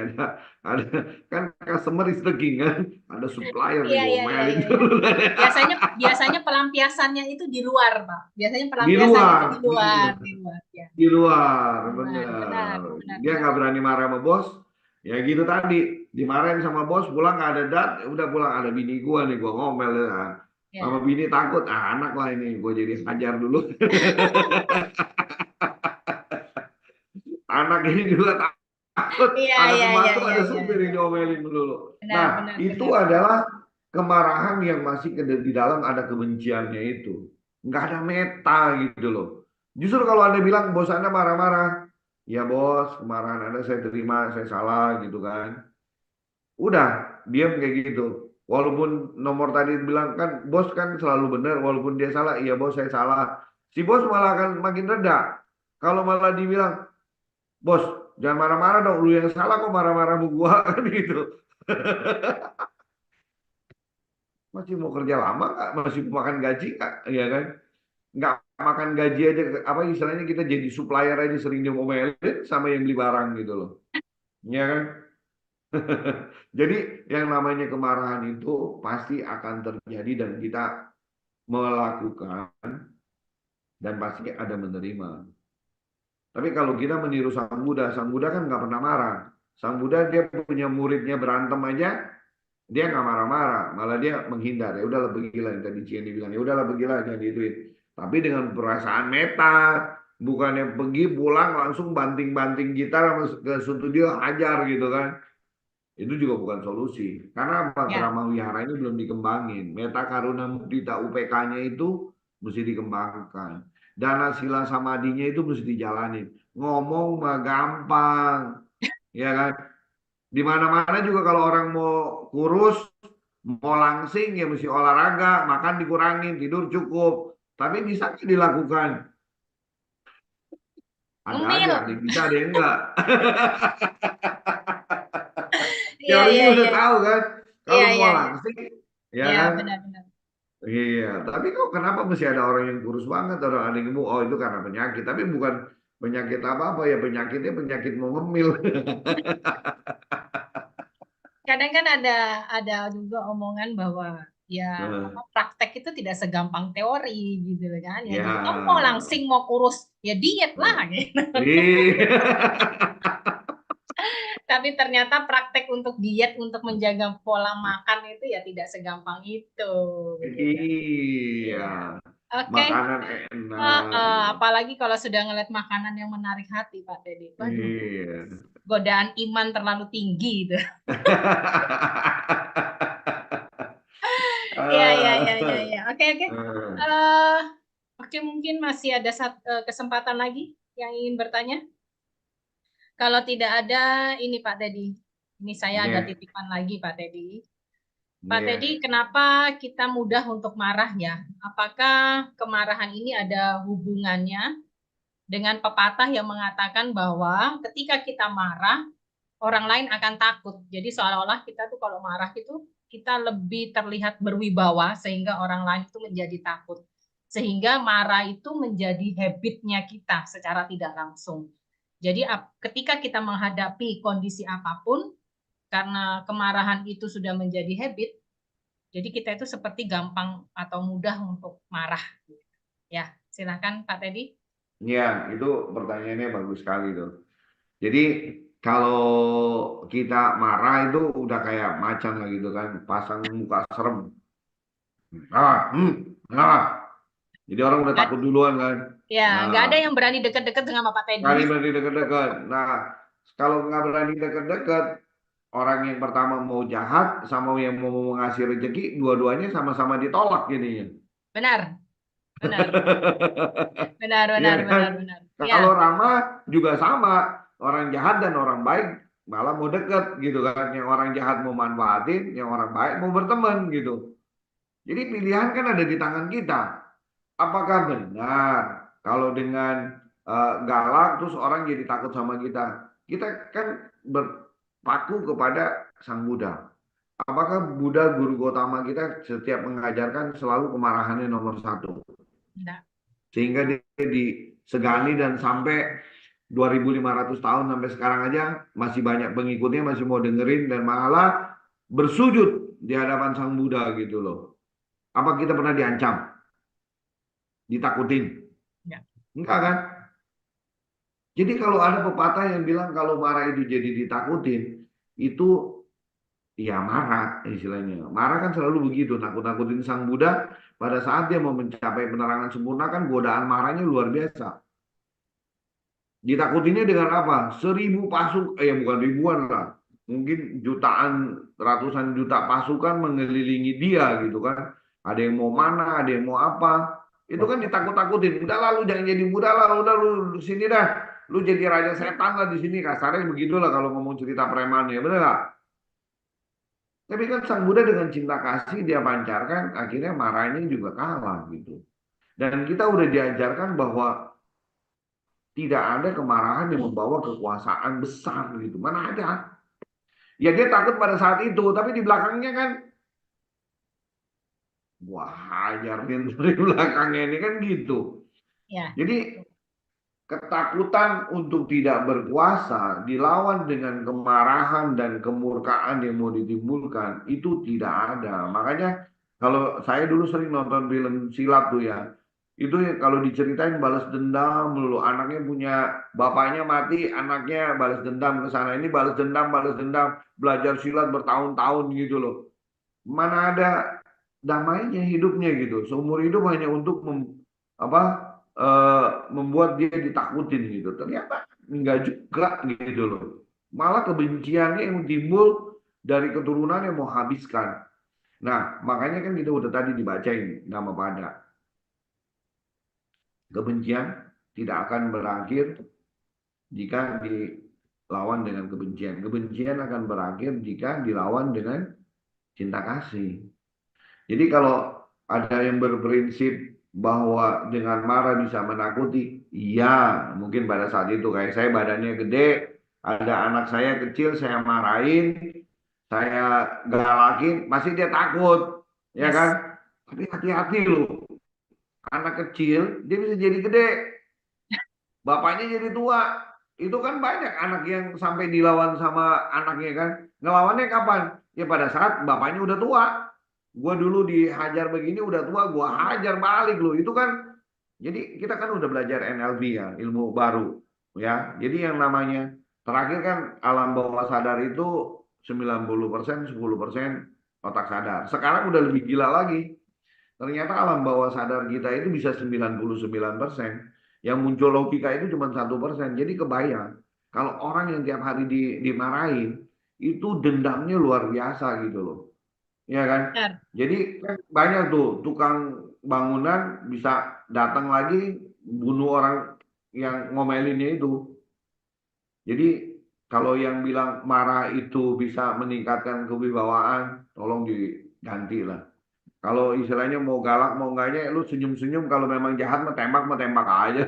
ada kan customer is the king kan, ada supplier Iya, iya, iya, diomelin iya, iya. dulu. Biasanya biasanya pelampiasannya itu di luar, Pak. Biasanya Di pelampiasan itu luar, di luar, di luar, ya. di luar, Di luar, benar, bener. benar, Dia benar. nggak berani marah sama bos. Ya gitu tadi, dimarahin sama bos, pulang nggak ada dat, ya udah pulang ada bini gua nih, gua ngomel ya. Sama Ya. bini takut, anak lah ini, gua jadi hajar dulu. Anak ini juga takut, Iya, ada iya, iya, pembantu, iya, ada iya, supir iya. yang diomelin dulu. Benar, Nah, benar, itu benar. adalah kemarahan yang masih di dalam ada kebenciannya itu. Nggak ada meta gitu loh. Justru kalau Anda bilang bos Anda marah-marah, ya bos, kemarahan Anda saya terima, saya salah gitu kan. Udah, diam kayak gitu. Walaupun nomor tadi bilang kan, bos kan selalu benar, walaupun dia salah, iya bos saya salah. Si bos malah akan makin reda. Kalau malah dibilang, bos, jangan marah-marah dong, lu yang salah kok marah-marah sama gua kan gitu. Masih mau kerja lama nggak? Masih mau makan gaji nggak? Ya kan? Nggak makan gaji aja, apa istilahnya kita jadi supplier aja sering diomelin sama yang beli barang gitu loh. Ya kan? Jadi yang namanya kemarahan itu pasti akan terjadi dan kita melakukan dan pasti ada menerima. Tapi kalau kita meniru Sang Buddha kan nggak pernah marah. Sang Buddha dia punya muridnya berantem aja, dia nggak marah-marah, malah dia menghindar. Ya udahlah pergilah yang tadi Cian bilang, ya udahlah pergilah jangan gituin. Tapi dengan perasaan meta, bukannya pergi pulang langsung banting-banting gitar ke studio hajar gitu kan. Itu juga bukan solusi. Karena apa? Ya. Brahma Wihara ini belum dikembangin. Meta Karuna Mudita UPK-nya itu mesti dikembangkan. Dana Sila Samadinya itu mesti dijalanin. Ngomong mah gampang, ya kan? Di mana-mana juga kalau orang mau kurus, mau langsing ya mesti olahraga, makan dikurangin, tidur cukup. Tapi bisa nggak dilakukan? Ada aja, Ngemil. ada yang bisa, ada yang enggak. Iya, iya, Teorinya udah iya. tahu kan, Iya, kalau iya, mau iya. langsing, ya Iya, kan? benar-benar. Iya, tapi kok kenapa mesti ada orang yang kurus banget, orang ada yang gemuk? Oh itu karena penyakit, tapi bukan penyakit apa-apa ya, penyakitnya penyakit mau ngemil. Kadang kan ada juga omongan bahwa ya apa, Nah, praktek itu tidak segampang teori gitu loh kan. Ya jadi kamu mau ya, langsing mau kurus ya diet lah gitu. iya, Tapi ternyata praktek untuk diet untuk menjaga pola makan itu ya tidak segampang itu begitu. iya, Iya. Oke. makanan enak gitu. Apalagi kalau sudah ngeliat makanan yang menarik hati Pak Teddy. Waduh, Iya. godaan iman terlalu tinggi gitu. Iya, iya, iya, iya, Ah, iya. Oke, oke. ah, Eh, oke, mungkin masih ada kesempatan lagi yang ingin bertanya. Kalau tidak ada, ini Pak Teddy. Ini saya ada iya, titipan lagi Pak Teddy. Pak iya. Teddy, kenapa kita mudah untuk marah ya? Apakah kemarahan ini ada hubungannya dengan pepatah yang mengatakan bahwa ketika kita marah, orang lain akan takut. Jadi seolah-olah kita tuh kalau marah itu kita lebih terlihat berwibawa sehingga orang lain itu menjadi takut. Sehingga marah itu menjadi habitnya kita secara tidak langsung. Jadi ketika kita menghadapi kondisi apapun, karena kemarahan itu sudah menjadi habit, jadi kita itu seperti gampang atau mudah untuk marah. Ya, silakan Pak Teddy. Iya, itu pertanyaannya bagus sekali tuh. Jadi kalau kita marah itu udah kayak macan lah gitu kan, pasang muka serem. Nah. Jadi orang udah Nggak- takut duluan kan. Ya, nggak Nah, ada yang berani deket-deket dengan Bapak kali Teddy. berani deket-deket. Nah, kalau nggak berani deket-deket, orang yang pertama mau jahat sama yang mau ngasih rezeki, dua-duanya sama-sama ditolak jadinya. Benar, benar, benar, Iya benar, kan? benar, benar. Kalau Ya, ramah juga sama, orang jahat dan orang baik malah mau deket gitu kan. Yang orang jahat mau manfaatin, yang orang baik mau berteman gitu. Jadi pilihan kan ada di tangan kita. Apakah benar kalau dengan galak terus orang jadi takut sama kita? Kita kan berpaku kepada Sang Buddha. Apakah Buddha guru Gotama kita setiap mengajarkan selalu kemarahannya nomor satu? enggak. Sehingga dia disegani dan sampai 2500 tahun sampai sekarang aja masih banyak pengikutnya, masih mau dengerin dan malah bersujud di hadapan Sang Buddha gitu loh. Apa kita pernah diancam, ditakutin? Enggak. Enggak kan? Jadi kalau ada pepatah yang bilang kalau marah itu jadi ditakutin, itu ya marah istilahnya. Marah kan selalu begitu, nakut-nakutin Sang Buddha pada saat dia mau mencapai penerangan sempurna kan godaan marahnya luar biasa. Ditakutinnya dengan apa? 1000 pasukan, bukan ribuan lah. Mungkin jutaan, ratusan juta pasukan mengelilingi dia gitu kan. Ada yang mau mana, ada yang mau apa. Itu kan ditakut-takutin. Udah lah lu jangan jadi Buddha lah, udah lu sini dah. Lu jadi raja setan lah di sini, kasarnya begitulah kalau ngomong cerita preman ya, bener nggak? Tapi kan Sang Buddha dengan cinta kasih dia pancarkan, akhirnya marahnya juga kalah gitu. Dan kita udah diajarkan bahwa tidak ada kemarahan yang membawa kekuasaan besar gitu. Mana ada? Ya dia takut pada saat itu, tapi di belakangnya kan wah hajarin dari belakangnya ini kan gitu. Ya, Jadi ketakutan untuk tidak berkuasa dilawan dengan kemarahan dan kemurkaan yang mau ditimbulkan itu tidak ada. Makanya kalau saya dulu sering nonton film silat tuh ya, itu kalau diceritain balas dendam dulu, anaknya punya bapaknya mati, anaknya balas dendam ke sana, ini balas dendam, belajar silat bertahun-tahun gitu loh. Mana ada damainya hidupnya gitu. Seumur hidup hanya untuk apa membuat dia ditakutin gitu. Ternyata enggak juga gitu loh. Malah kebenciannya yang timbul dari keturunan yang mau habiskan. Nah, makanya kan kita udah tadi dibacain nama pada. Kebencian tidak akan berakhir jika dilawan dengan kebencian. Kebencian akan berakhir jika dilawan dengan cinta kasih. Jadi kalau ada yang berprinsip bahwa dengan marah bisa menakuti, iya mungkin pada saat itu kayak saya badannya gede, ada anak saya kecil, saya marahin, saya galakin, pasti dia takut, ya kan? yes. Tapi hati-hati loh, anak kecil dia bisa jadi gede, bapaknya jadi tua. Itu kan banyak anak yang sampai dilawan sama anaknya kan. Ngelawannya kapan? Ya pada saat bapaknya udah tua. Gua dulu dihajar begini udah tua, gua hajar balik loh. Itu kan jadi kita kan udah belajar NLP ya, ilmu baru ya. Jadi yang namanya terakhir kan alam bawah sadar itu 90%, 10% otak sadar. Sekarang udah lebih gila lagi. Ternyata alam bawah sadar kita itu bisa 99%. Yang muncul logika itu cuma 1%. Jadi kebayang kalau orang yang tiap hari dimarahin itu dendamnya luar biasa gitu loh. Ya kan? Benar. Jadi kan banyak tuh tukang bangunan bisa datang lagi bunuh orang yang ngomelinnya itu. Jadi kalau yang bilang marah itu bisa meningkatkan kewibawaan, tolong diganti lah. Kalau istilahnya mau galak mau enggaknya, lu senyum-senyum kalau memang jahat mah tembak aja.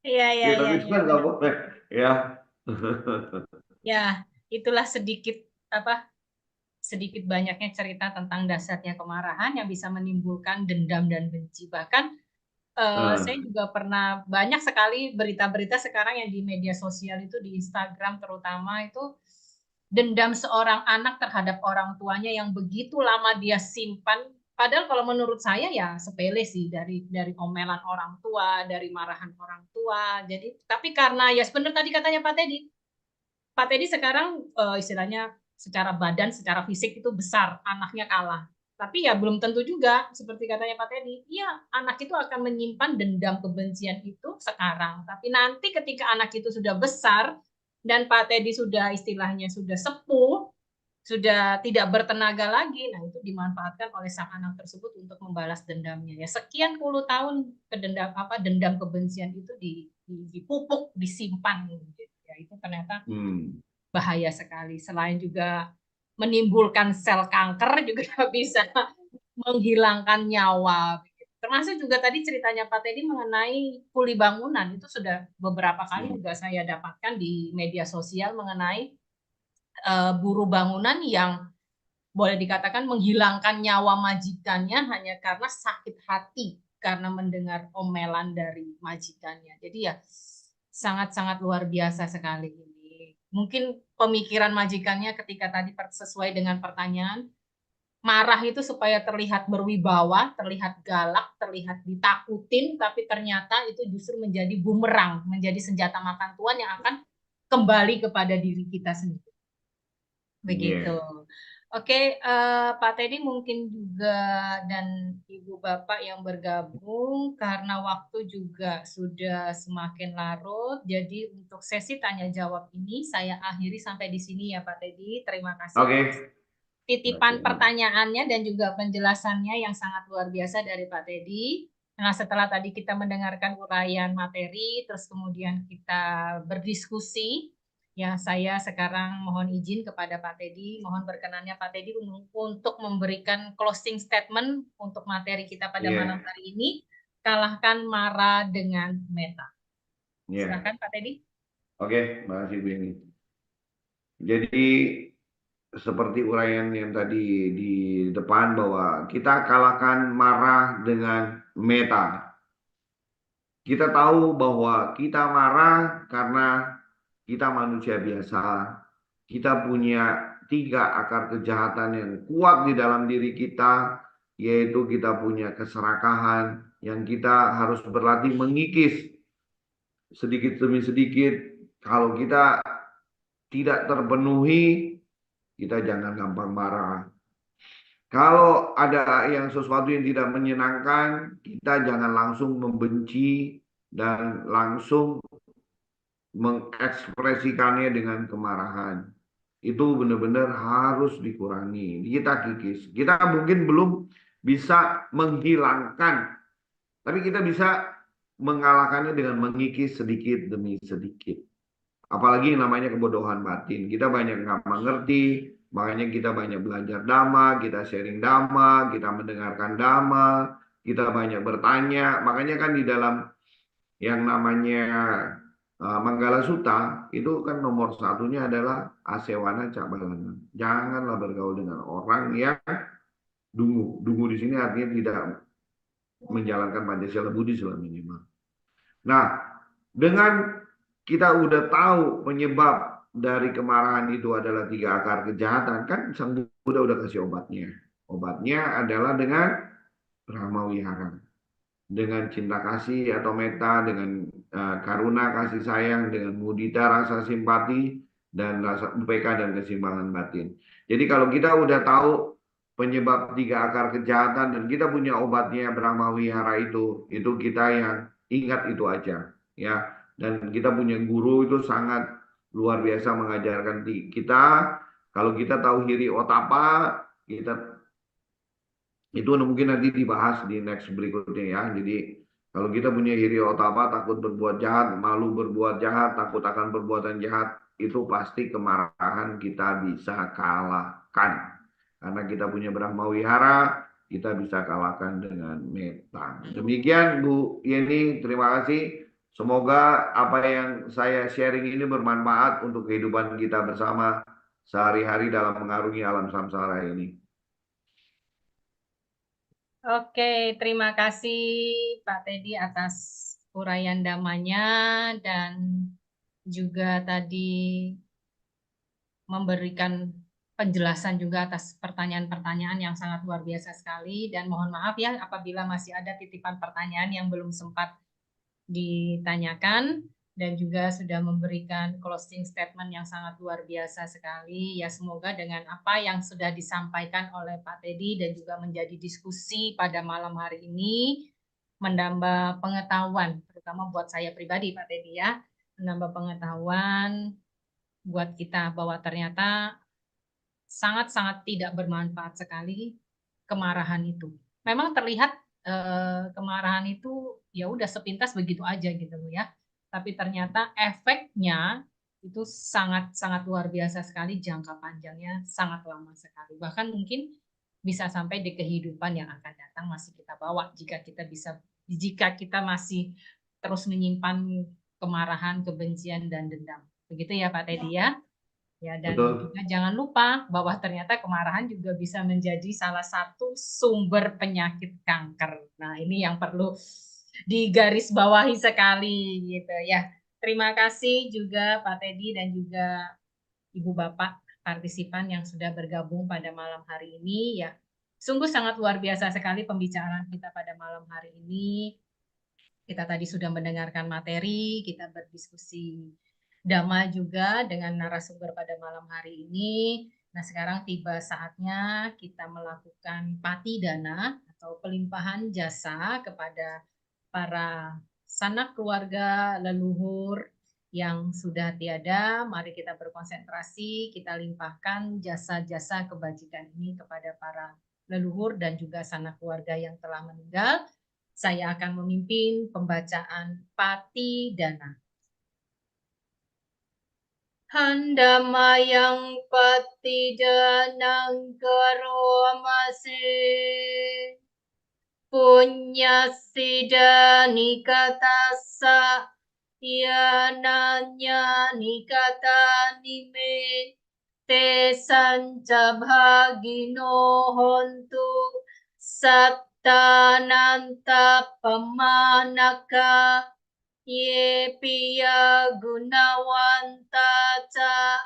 Iya, iya, Ya iya, tapi itu iya, kan nggak benar. boleh. Ya. Ya, itulah sedikit apa sedikit banyaknya cerita tentang dasarnya kemarahan yang bisa menimbulkan dendam dan benci. Bahkan saya Eh, juga pernah banyak sekali berita-berita sekarang yang di media sosial itu di Instagram terutama itu dendam seorang anak terhadap orang tuanya yang begitu lama dia simpan. Padahal kalau menurut saya ya sepele sih dari omelan orang tua, dari marahan orang tua. Jadi tapi karena ya sebenarnya tadi katanya Pak Teddy sekarang istilahnya secara badan, secara fisik itu besar, anaknya kalah. Tapi ya belum tentu juga, seperti katanya Pak Teddy, iya anak itu akan menyimpan dendam kebencian itu sekarang. Tapi nanti ketika anak itu sudah besar, dan Pak Teddy sudah istilahnya sudah sepuh, sudah tidak bertenaga lagi, nah itu dimanfaatkan oleh sang anak tersebut untuk membalas dendamnya. Ya sekian puluh tahun dendam kebencian itu dipupuk, disimpan gitu. Ya itu ternyata bahaya sekali. Selain juga menimbulkan sel kanker, juga bisa menghilangkan nyawa. Termasuk juga tadi ceritanya Pak Teddy mengenai kuli bangunan, itu sudah beberapa kali juga saya dapatkan di media sosial mengenai buruh bangunan yang boleh dikatakan menghilangkan nyawa majikannya hanya karena sakit hati karena mendengar omelan dari majikannya. Jadi ya sangat-sangat luar biasa sekali ini. Mungkin pemikiran majikannya ketika tadi sesuai dengan pertanyaan, marah itu supaya terlihat berwibawa, terlihat galak, terlihat ditakutin, tapi ternyata itu justru menjadi bumerang, menjadi senjata makan tuan yang akan kembali kepada diri kita sendiri. Begitu. Oke, Pak Teddy mungkin juga dan Ibu Bapak yang bergabung karena waktu juga sudah semakin larut. Jadi untuk sesi tanya jawab ini saya akhiri sampai di sini ya Pak Teddy. Terima kasih atas titipan pertanyaannya dan juga penjelasannya yang sangat luar biasa dari Pak Teddy. Nah, setelah tadi kita mendengarkan uraian materi, terus kemudian kita berdiskusi. Ya, saya sekarang mohon izin kepada Pak Teddy, mohon berkenannya Pak Teddy untuk memberikan closing statement untuk materi kita pada malam hari ini, kalahkan Mara dengan Meta. Silakan Pak Teddy. Oke, makasih Bu Yeni. Jadi seperti uraian yang tadi di depan bahwa kita kalahkan marah dengan Meta. Kita tahu bahwa kita marah karena kita manusia biasa. Kita punya 3 akar kejahatan yang kuat di dalam diri kita, yaitu kita punya keserakahan yang kita harus berlatih mengikis sedikit demi sedikit. Kalau kita tidak terpenuhi, kita jangan gampang marah. Kalau ada sesuatu yang tidak menyenangkan, kita jangan langsung membenci dan langsung mengekspresikannya dengan kemarahan. Itu benar-benar harus dikurangi. Kita kikis. Kita mungkin belum bisa menghilangkan, tapi kita bisa mengalahkannya dengan mengikis sedikit demi sedikit. Apalagi yang namanya kebodohan batin. Kita banyak nggak mengerti, makanya kita banyak belajar dhamma, kita sharing dhamma, kita mendengarkan dhamma, kita banyak bertanya. Makanya kan di dalam yang namanya Manggala Sutta itu kan nomor satunya adalah asewana cabalana. Janganlah bergaul dengan orang yang dungu. Dungu di sini artinya tidak menjalankan Pancasila Budi selama minimal. Nah, dengan kita udah tahu penyebab dari kemarahan itu adalah 3 akar kejahatan, kan Sang Buddha udah kasih obatnya. Obatnya adalah dengan Brahma Wihara. Dengan cinta kasih atau meta, dengan karuna kasih sayang, dengan mudita rasa simpati, dan rasa upeka dan keseimbangan batin. Jadi kalau kita udah tahu penyebab 3 akar kejahatan dan kita punya obatnya Brahma Wihara itu kita yang ingat itu aja ya. Dan kita punya guru itu sangat luar biasa mengajarkan kita. Kalau kita tahu hiri otapa, kita itu mungkin nanti dibahas di next berikutnya ya. Jadi kalau kita punya hiri otapa, takut berbuat jahat, malu berbuat jahat, takut akan perbuatan jahat, itu pasti kemarahan kita bisa kalahkan. Karena kita punya Brahma Wihara, kita bisa kalahkan dengan meta. Demikian Bu Yeni, terima kasih. Semoga apa yang saya sharing ini bermanfaat untuk kehidupan kita bersama sehari-hari dalam mengarungi alam samsara ini. Oke, terima kasih Pak Teddy atas uraian damanya dan juga tadi memberikan penjelasan juga atas pertanyaan-pertanyaan yang sangat luar biasa sekali. Dan mohon maaf ya apabila masih ada titipan pertanyaan yang belum sempat ditanyakan. dan juga sudah memberikan closing statement yang sangat luar biasa sekali. Ya, semoga dengan apa yang sudah disampaikan oleh Pak Teddy dan juga menjadi diskusi pada malam hari ini menambah pengetahuan, terutama buat saya pribadi Pak Teddy ya, menambah pengetahuan buat kita bahwa ternyata sangat-sangat tidak bermanfaat sekali kemarahan itu. Memang terlihat kemarahan itu ya udah sepintas begitu aja gitu loh ya. Tapi ternyata efeknya itu sangat-sangat luar biasa sekali, jangka panjangnya sangat lama sekali. Bahkan mungkin bisa sampai di kehidupan yang akan datang masih kita bawa jika kita masih terus menyimpan kemarahan, kebencian dan dendam. Begitu ya Pak Teddy ya. Ya, dan Betul. juga jangan lupa bahwa ternyata kemarahan juga bisa menjadi salah satu sumber penyakit kanker. Nah, ini yang perlu digarisbawahi sekali gitu ya. Terima kasih juga Pak Teddy dan juga Ibu Bapak partisipan yang sudah bergabung pada malam hari ini ya. Sungguh sangat luar biasa sekali pembicaraan kita pada malam hari ini. Kita tadi sudah mendengarkan materi, kita berdiskusi Dhamma juga dengan narasumber pada malam hari ini. Nah, sekarang tiba saatnya kita melakukan patidana atau pelimpahan jasa kepada para sanak keluarga leluhur yang sudah tiada. Mari kita berkonsentrasi, kita limpahkan jasa-jasa kebajikan ini kepada para leluhur dan juga sanak keluarga yang telah meninggal. Saya akan memimpin pembacaan patidana. Handamayang patidanang karomase punyasida nikatasa yananya nikata nime te sanca bhagino hontu sattananta pamanaka ye piya gunawanta ca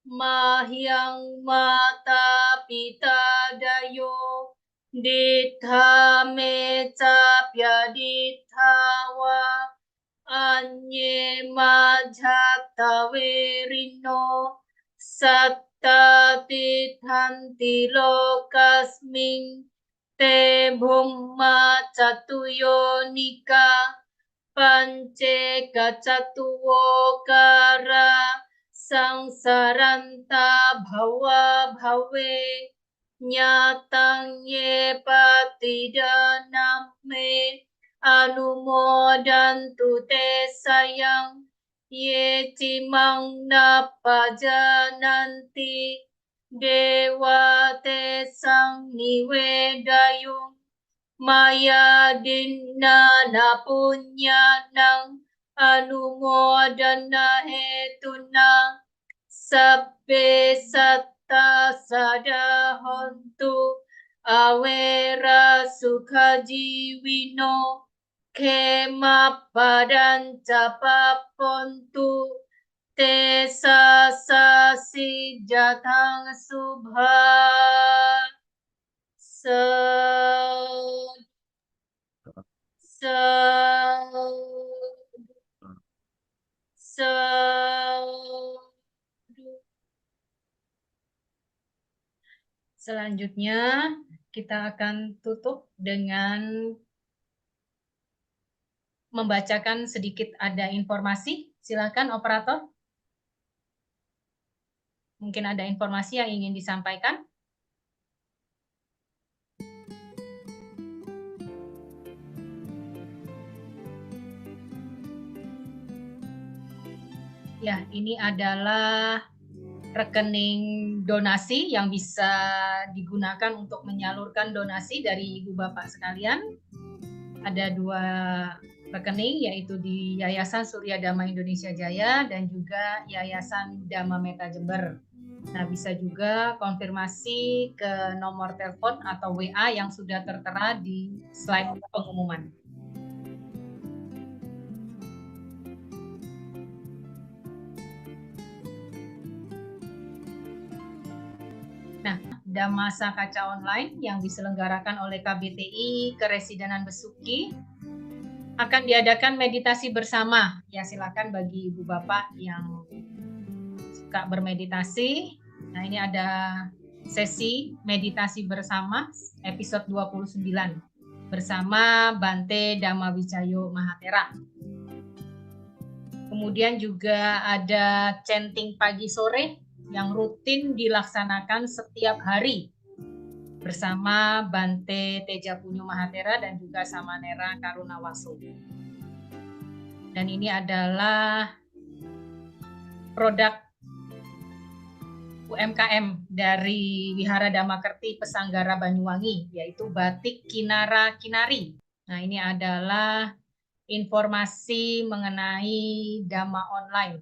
mahyang mata pita dayo ditha me ca pyadithawa anye majhata verino satta tithanti lokasming te bhumma catuyonika pance kacatuwokara sangsaranta bhawa bhave nyatang ye patidanam me anumodantu te sayang ye cimang napajananti dewa te sang niwedayung maya dinna na punya nang anumodana hetuna sabbe satta sada hontu awera sukha jiwino kema padanca papontu te sasasi jatang subha Selanjutnya kita akan tutup dengan membacakan sedikit ada informasi. Silakan operator. Mungkin ada informasi yang ingin disampaikan. Ya, ini adalah rekening donasi yang bisa digunakan untuk menyalurkan donasi dari Ibu Bapak sekalian. Ada 2 rekening, yaitu di Yayasan Surya Dhamma Indonesia Jaya dan juga Yayasan Dhamma Meta Jember. Nah, bisa juga konfirmasi ke nomor telepon atau WA yang sudah tertera di slide pengumuman. Nah, Dhammasa Kaca Online yang diselenggarakan oleh KBTI Keresidenan Besuki akan diadakan meditasi bersama. Ya, silakan bagi ibu bapak yang suka bermeditasi. Nah, ini ada sesi meditasi bersama episode 29 bersama Bante Dhammawicayo Mahatera. Kemudian juga ada chanting pagi sore yang rutin dilaksanakan setiap hari bersama Bante Tejapunyo Mahatera dan juga Samanera Karunawaso. Dan ini adalah produk UMKM dari Wihara Dhammakerti Pesanggara Banyuwangi, yaitu batik Kinara Kinari. Nah, ini adalah informasi mengenai Dhamma online.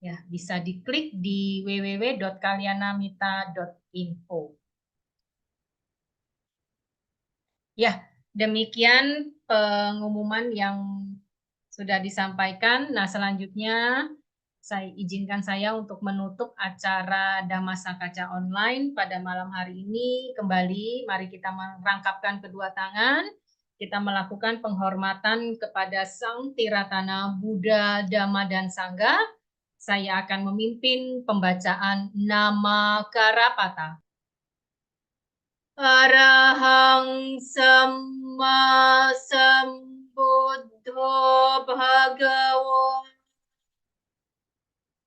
Ya, bisa diklik di www.kalyanamita.info. Ya, demikian pengumuman yang sudah disampaikan. Nah, selanjutnya izinkan saya untuk menutup acara Dhamma Sakaca online pada malam hari ini. Kembali, mari kita merangkapkan kedua tangan. Kita melakukan penghormatan kepada Sang Tiratana Buddha, Dhamma, dan Sangha. Saya akan memimpin pembacaan nama Karapata. Arahang Samma Sambuddho Bhagawa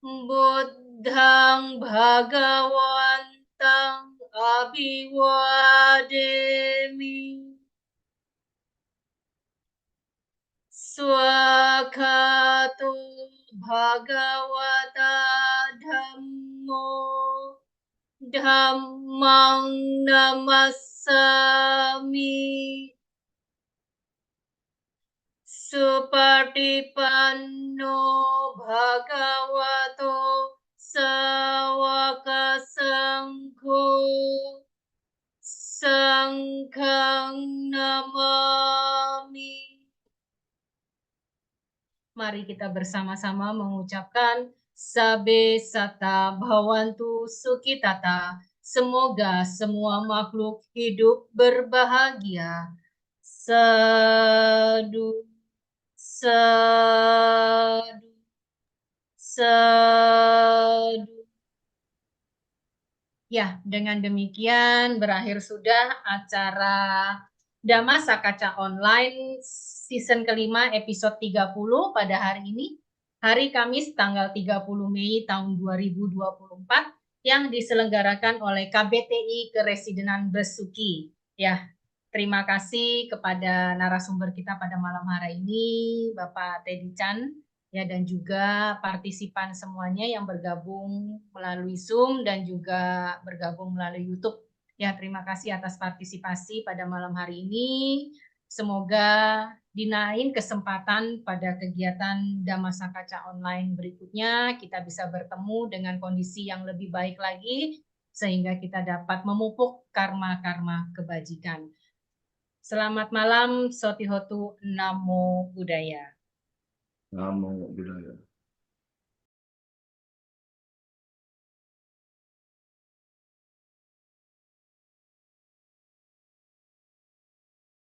Buddhang Bhagawantang Abhiwademi Swakato Bhagavata Dhammo Dhammang Namassami Supatipanno Bhagavato Sawaka Sangho Sangghang Namami. Mari kita bersama-sama mengucapkan Sabe Sata Bhawantu Sukhitata. Semoga semua makhluk hidup berbahagia. Sadu, sadu, sadu. Ya, dengan demikian berakhir sudah acara Dhamma Sakaca Online season kelima episode 30 pada hari ini, hari Kamis tanggal 30 Mei tahun 2024 yang diselenggarakan oleh KBTI Keresidenan Besuki. Ya, terima kasih kepada narasumber kita pada malam hari ini, Bapak Teddy Chan, ya, dan juga partisipan semuanya yang bergabung melalui Zoom dan juga bergabung melalui YouTube. Ya, terima kasih atas partisipasi pada malam hari ini. Semoga di lain kesempatan pada kegiatan Dhamma Sakaca online berikutnya kita bisa bertemu dengan kondisi yang lebih baik lagi sehingga kita dapat memupuk karma-karma kebajikan. Selamat malam, Sotihotu, Namo Buddhaya. Namo Buddhaya.